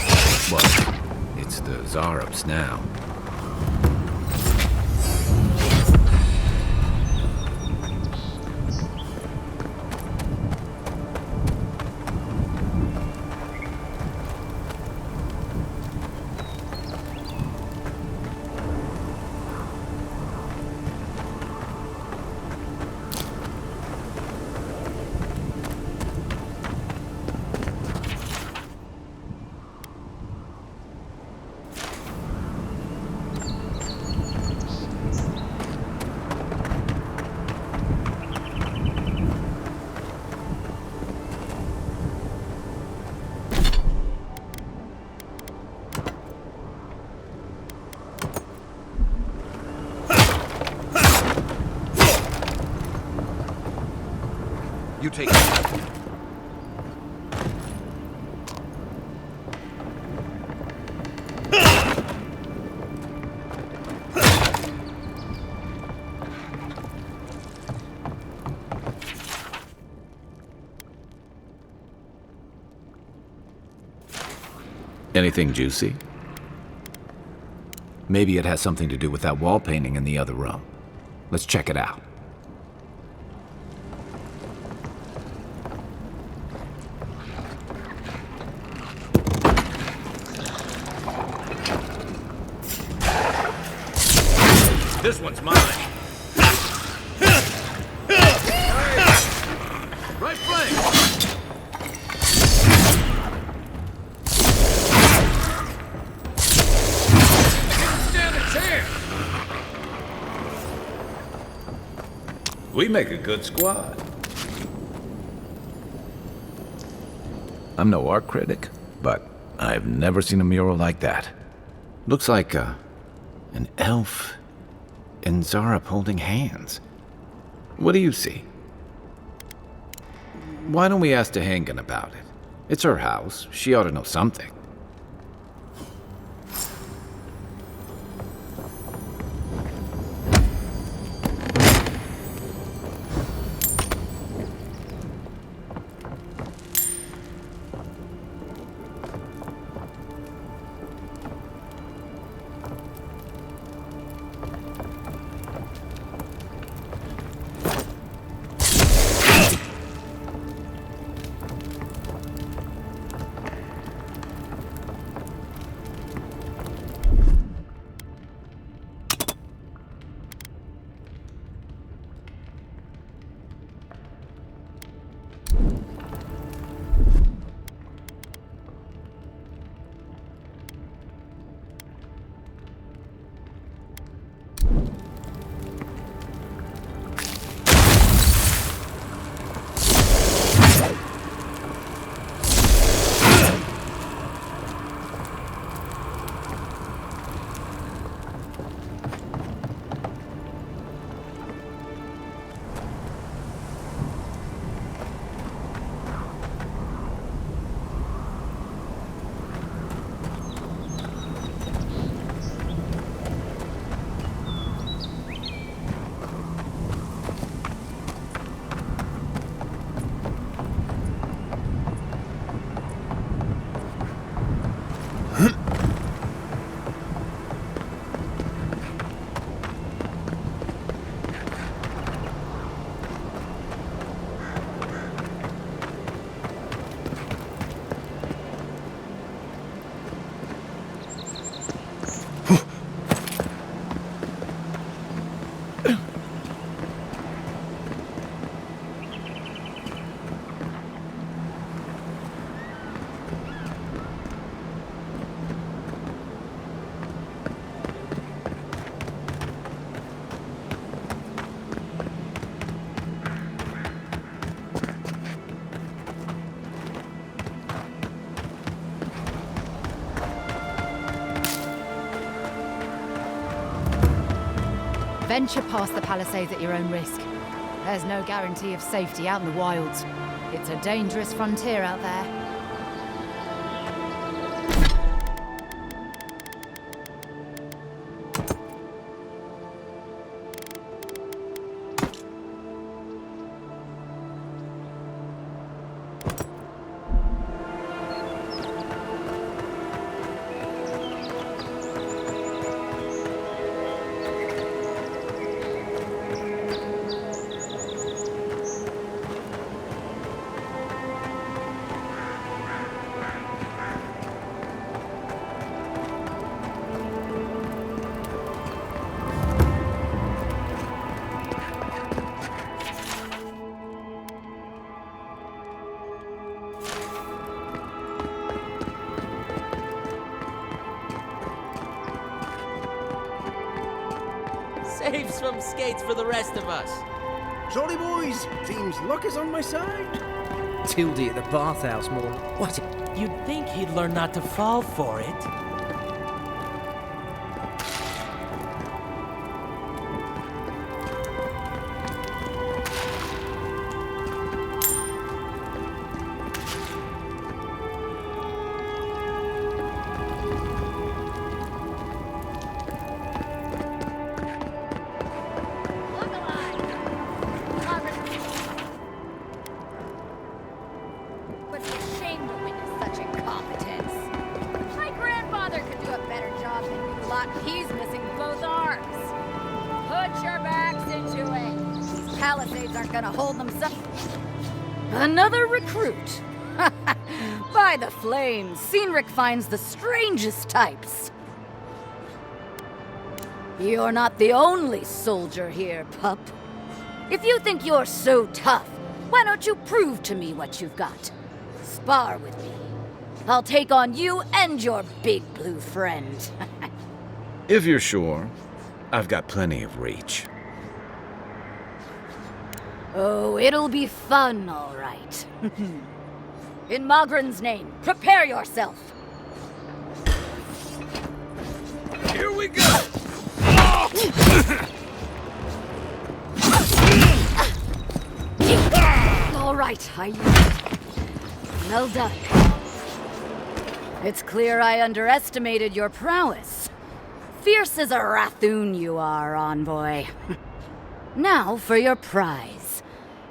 well, it's the Zarops now. You take it. Anything juicy? Maybe it has something to do with that wall painting in the other room. Let's check it out. This one's mine. Right flank. We make a good squad. I'm no art critic, but I've never seen a mural like that. Looks like an elf and Zarep holding hands. What do you see? Why don't we ask Tehangan about it? It's her house. She ought to know something. Venture past the palisades at your own risk. There's no guarantee of safety out in the wilds. It's a dangerous frontier out there. Save some skates for the rest of us. Jolly boys! Seems luck is on my side. Tildy at the bathhouse more. What? You'd think he'd learn not to fall for it. but he's missing both arms. Put your backs into it. These palisades aren't gonna hold themselves. Another recruit. By the flames, Cynric finds the strangest types. You're not the only soldier here, pup. If you think you're so tough, why don't you prove to me what you've got? Spar with me. I'll take on you and your big blue friend. If you're sure, I've got plenty of reach. Oh, it'll be fun, all right. In Magran's name, prepare yourself. Here we go! All right, well done. It's clear I underestimated your prowess. Fierce as a Rathoon you are, envoy. Now for your prize.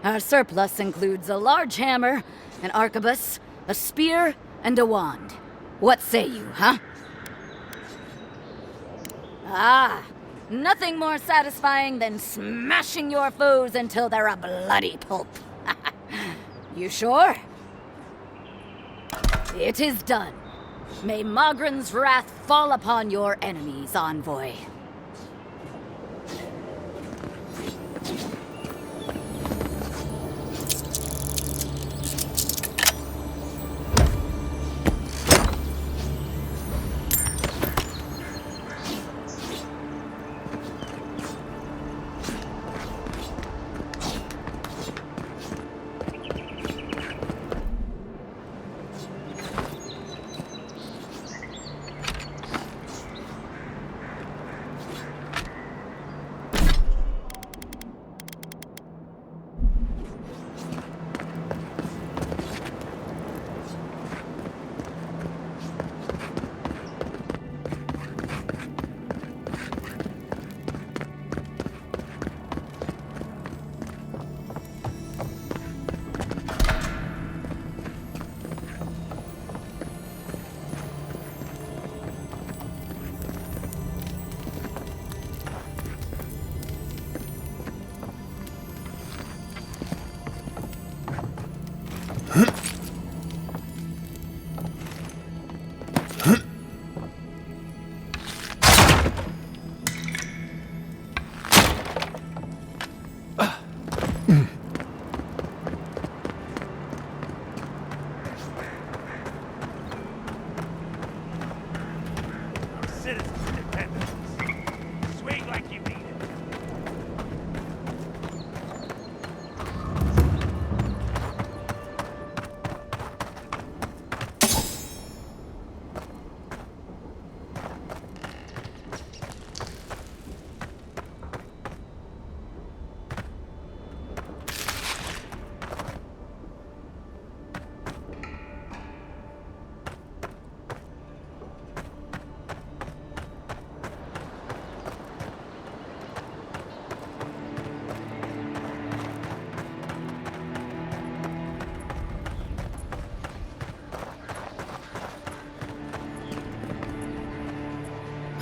Our surplus includes a large hammer, an arquebus, a spear, and a wand. What say you, huh? Ah, nothing more satisfying than smashing your foes until they're a bloody pulp. You sure? It is done. May Magran's wrath fall upon your enemies, envoy.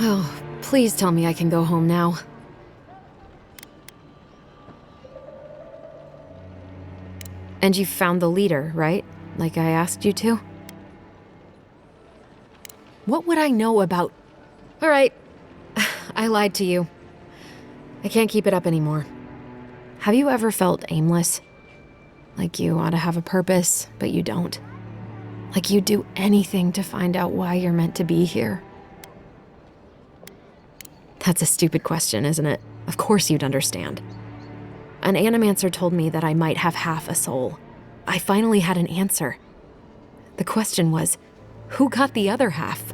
Oh, please tell me I can go home now. And you found the leader, right? Like I asked you to? What would I know about... All right, I lied to you. I can't keep it up anymore. Have you ever felt aimless? Like you ought to have a purpose, but you don't? Like you'd do anything to find out why you're meant to be here? That's a stupid question, isn't it? Of course you'd understand. An animancer told me that I might have half a soul. I finally had an answer. The question was, who got the other half?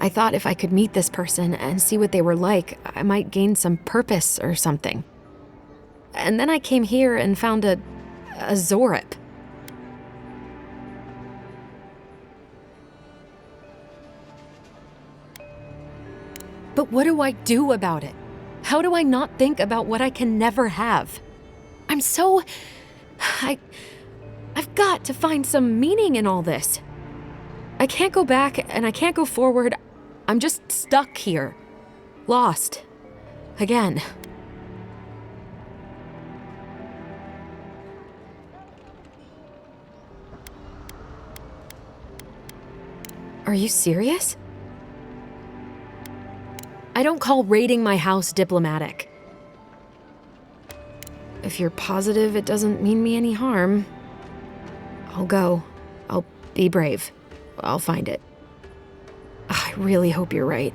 I thought if I could meet this person and see what they were like, I might gain some purpose or something. And then I came here and found a Zorip. But what do I do about it? How do I not think about what I can never have? I'm so... I've got to find some meaning in all this. I can't go back and I can't go forward. I'm just stuck here, Lost. Again. Are you serious? I don't call raiding my house diplomatic. If you're positive it doesn't mean me any harm, I'll go. I'll be brave. I'll find it. I really hope you're right.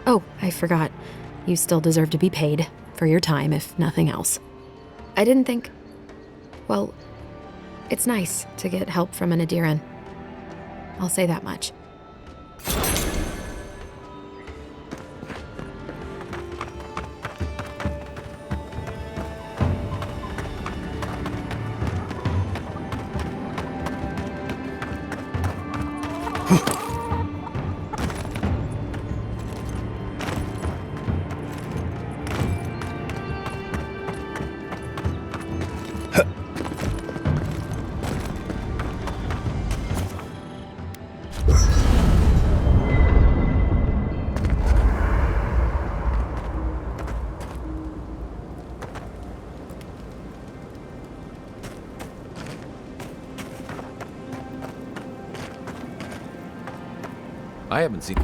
Oh, I forgot. You still deserve to be paid for your time, if nothing else. I didn't think... Well, it's nice to get help from an Adiran. I'll say that much. I haven't seen...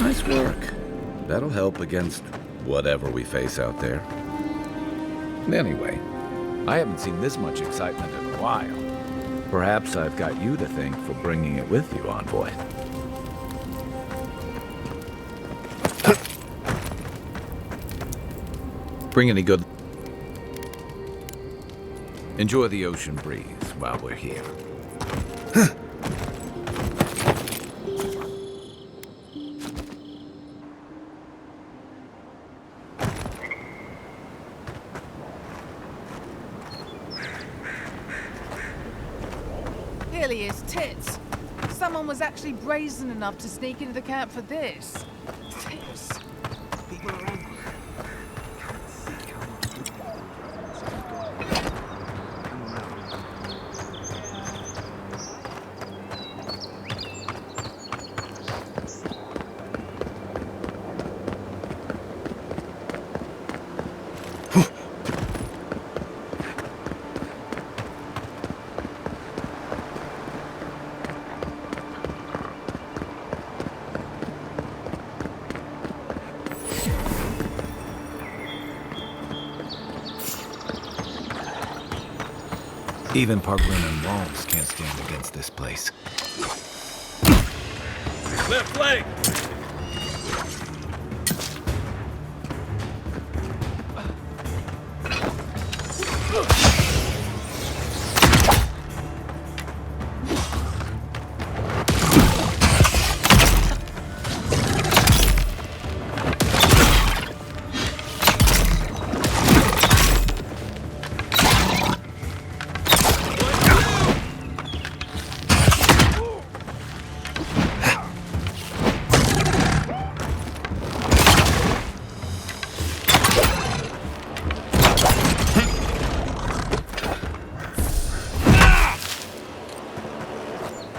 Nice work. That'll help against whatever we face out there. Anyway, I haven't seen this much excitement in a while. Perhaps I've got you to thank for bringing it with you, Envoy. Bring any good... Enjoy the ocean breeze while we're here. Really is tits. Someone was actually brazen enough to sneak into the camp for this. Tits. People are angry. Even Pargrinan walls can't stand against this place. Left leg!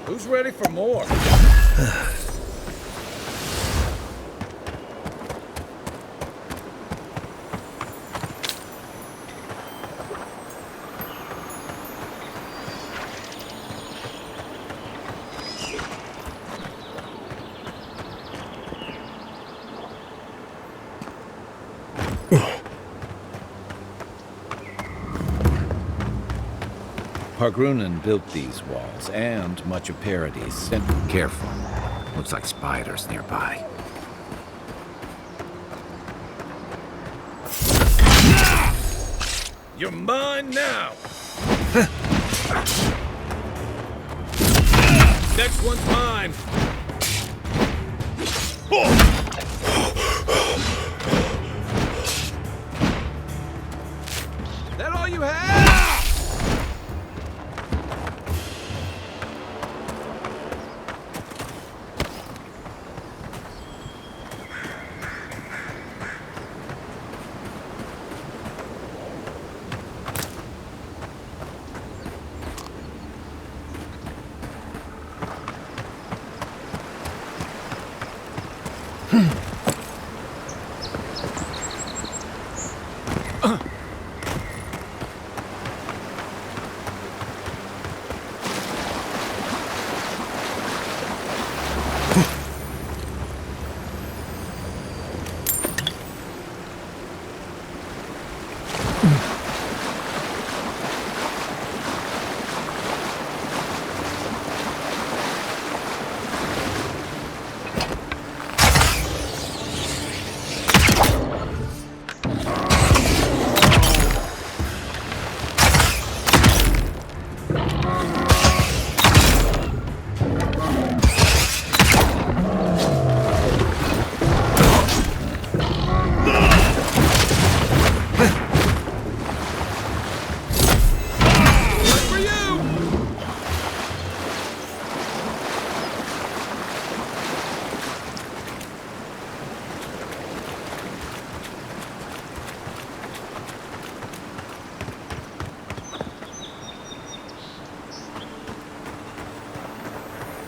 Who's ready for more? Hargrunen built these walls, and much of Paradis. And careful. Looks like spiders nearby. You're mine now! Next one's mine! That all you have?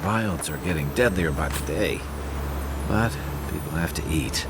Wilds are getting deadlier by the day, but people have to eat.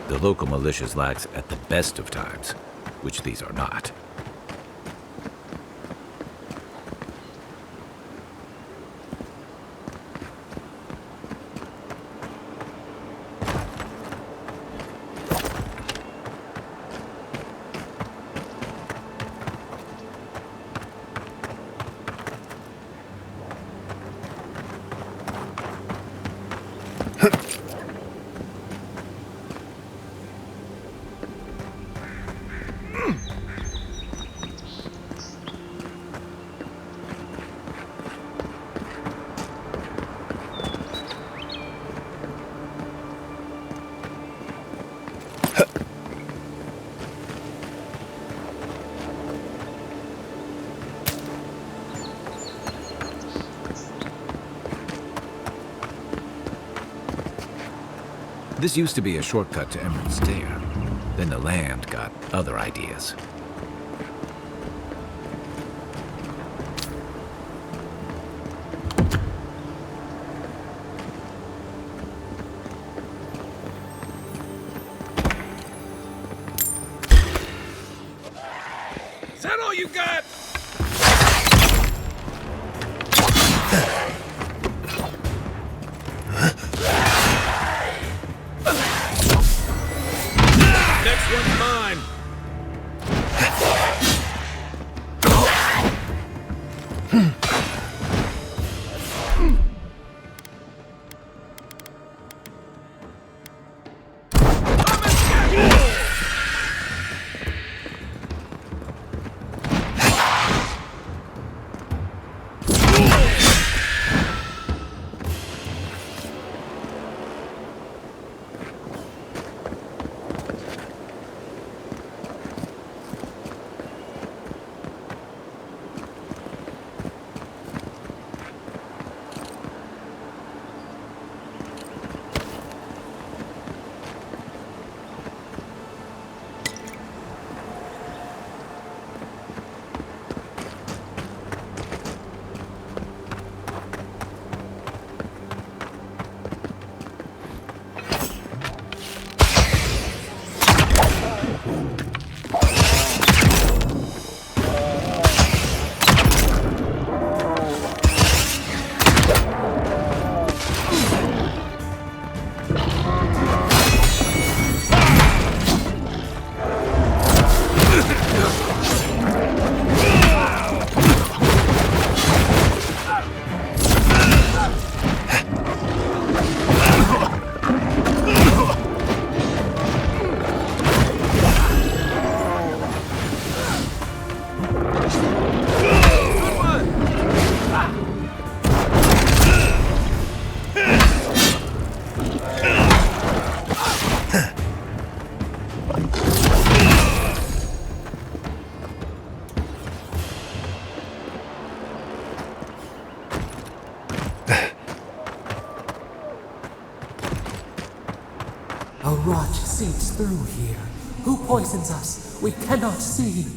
The local militia's lax at the best of times, which these are not. This used to be a shortcut to Emerald Stair. Then the land got other ideas. Is that all you got? Next one's mine. A rot seeps through here. Who poisons us? We cannot see.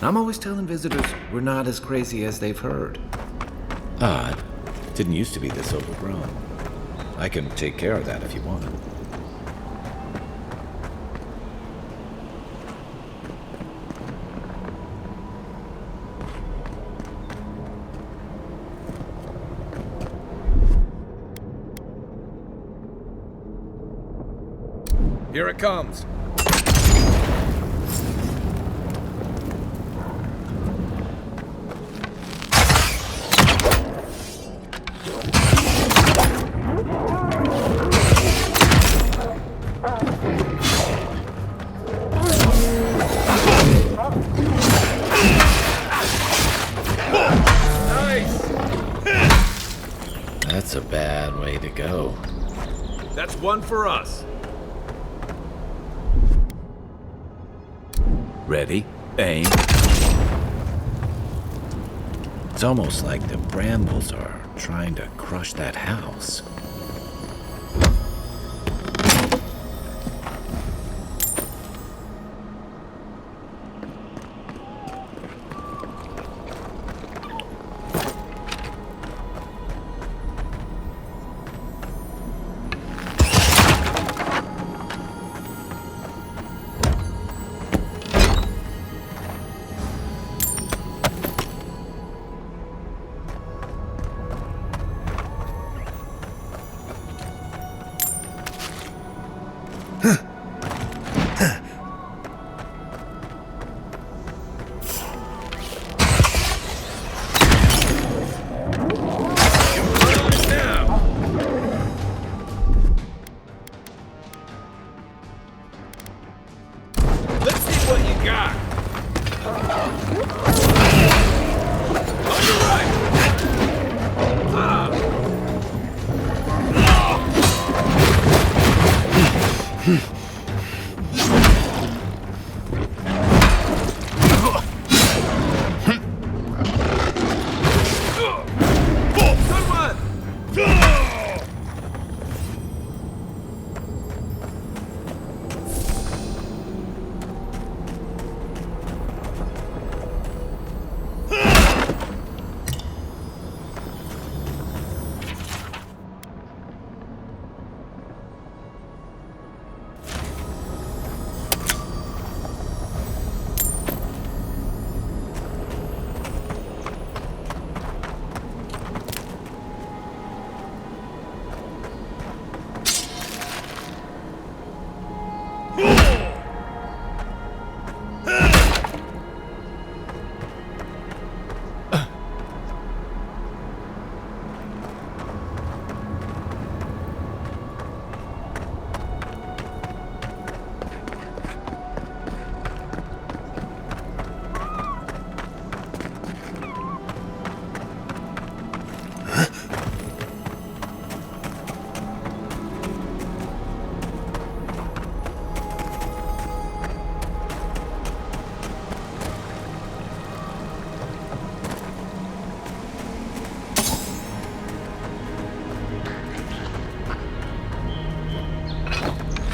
I'm always telling visitors we're not as crazy as they've heard. Odd. Didn't used to be this overgrown. I can take care of that if you want. Here it comes. That's a bad way to go. That's one for us. Ready? Aim. It's almost like the brambles are trying to crush that house.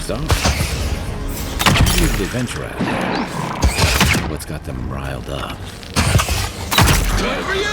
Stars. Usually venture out here. What's got them riled up? One for you!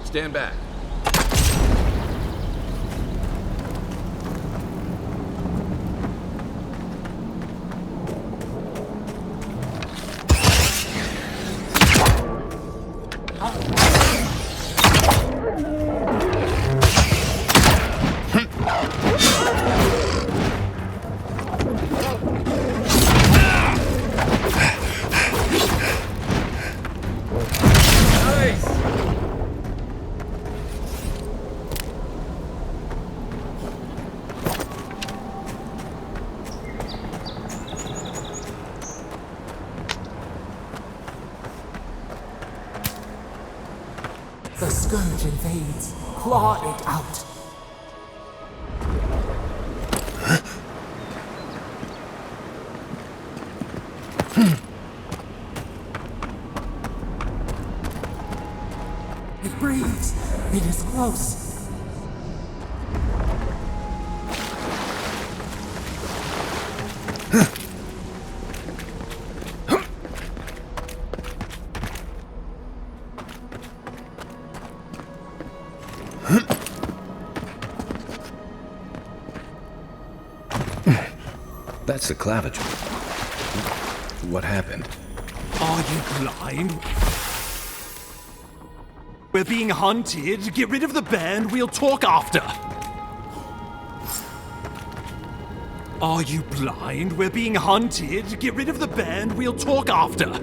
Stand back. The scourge invades. Claw it out. It breathes. It is close. That's the clavicle. What happened? Are you blind? We're being hunted. Get rid of the band. We'll talk after. Are you blind? We're being hunted. Get rid of the band. We'll talk after.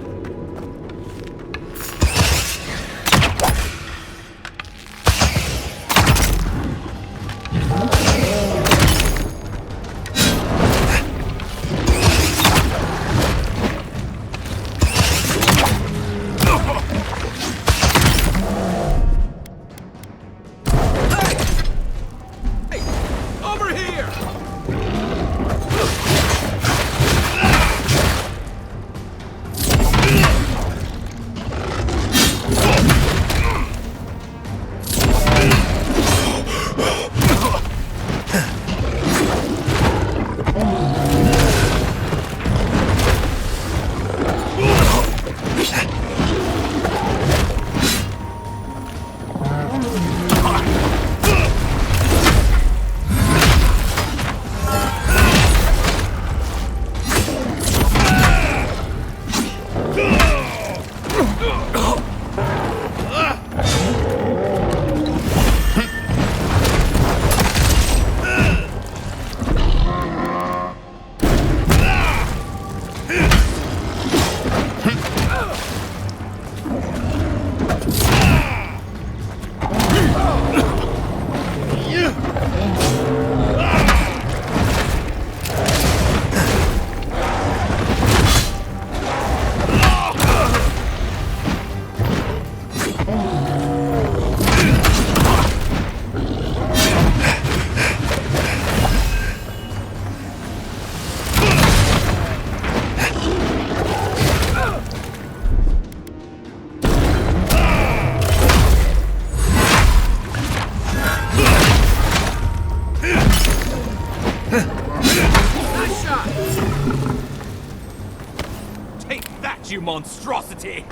you monstrosity!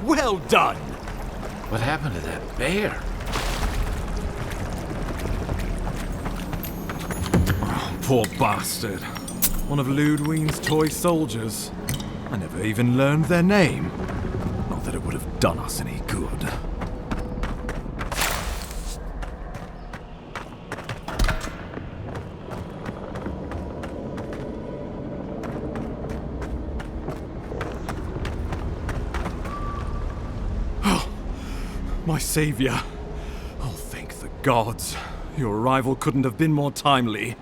Well done! What happened to that bear? Oh, poor bastard. One of Ludwine's toy soldiers. I never even learned their name. Not that it would have done us any good. My savior. Oh, thank the gods. Your arrival couldn't have been more timely.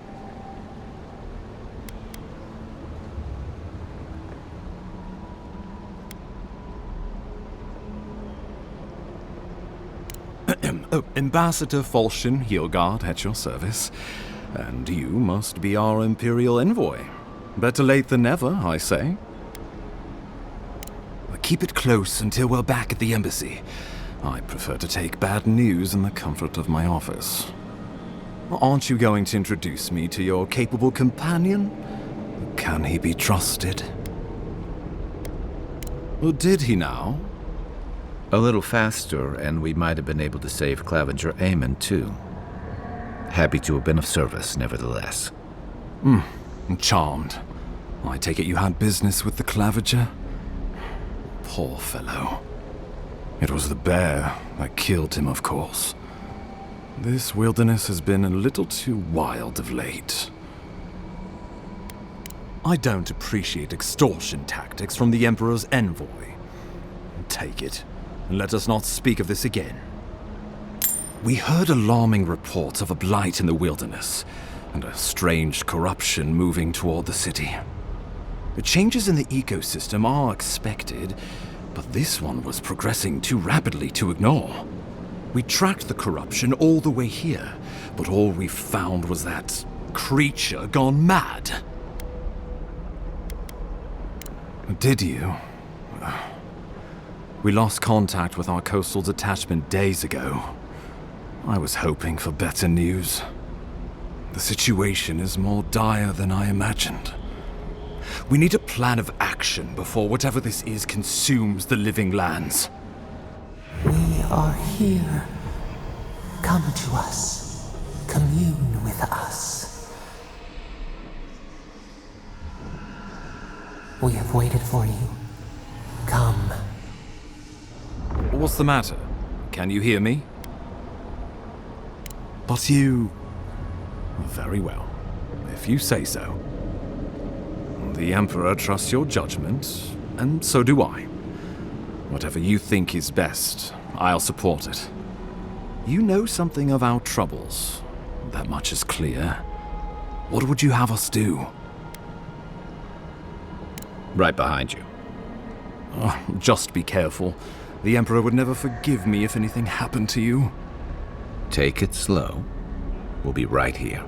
Ambassador Falchion Hildegard at your service. And you must be our Imperial envoy. Better late than never, I say. Keep it close until we're back at the embassy. I prefer to take bad news in the comfort of my office. Aren't you going to introduce me to your capable companion? Can he be trusted? Or did he now? A little faster, and we might have been able to save Clavenger Aemon, too. Happy to have been of service, nevertheless. I'm charmed. I take it you had business with the Clavenger? Poor fellow. It was the bear that killed him, of course. This wilderness has been a little too wild of late. I don't appreciate extortion tactics from the Emperor's envoy. Take it, and let us not speak of this again. We heard alarming reports of a blight in the wilderness, and a strange corruption moving toward the city. The changes in the ecosystem are expected, but this one was progressing too rapidly to ignore. We tracked the corruption all the way here, but all we found was that creature gone mad. Did you? We lost contact with our coastal detachment days ago. I was hoping for better news. The situation is more dire than I imagined. We need a plan of action before whatever this is consumes the living lands. We are here. Come to us. Commune with us. We have waited for you. Come. What's the matter? Can you hear me? But you... Very well. If you say so. The Emperor trusts your judgment, and so do I. Whatever you think is best, I'll support it. You know something of our troubles. That much is clear. What would you have us do? Right behind you. Just be careful. The Emperor would never forgive me if anything happened to you. Take it slow. We'll be right here.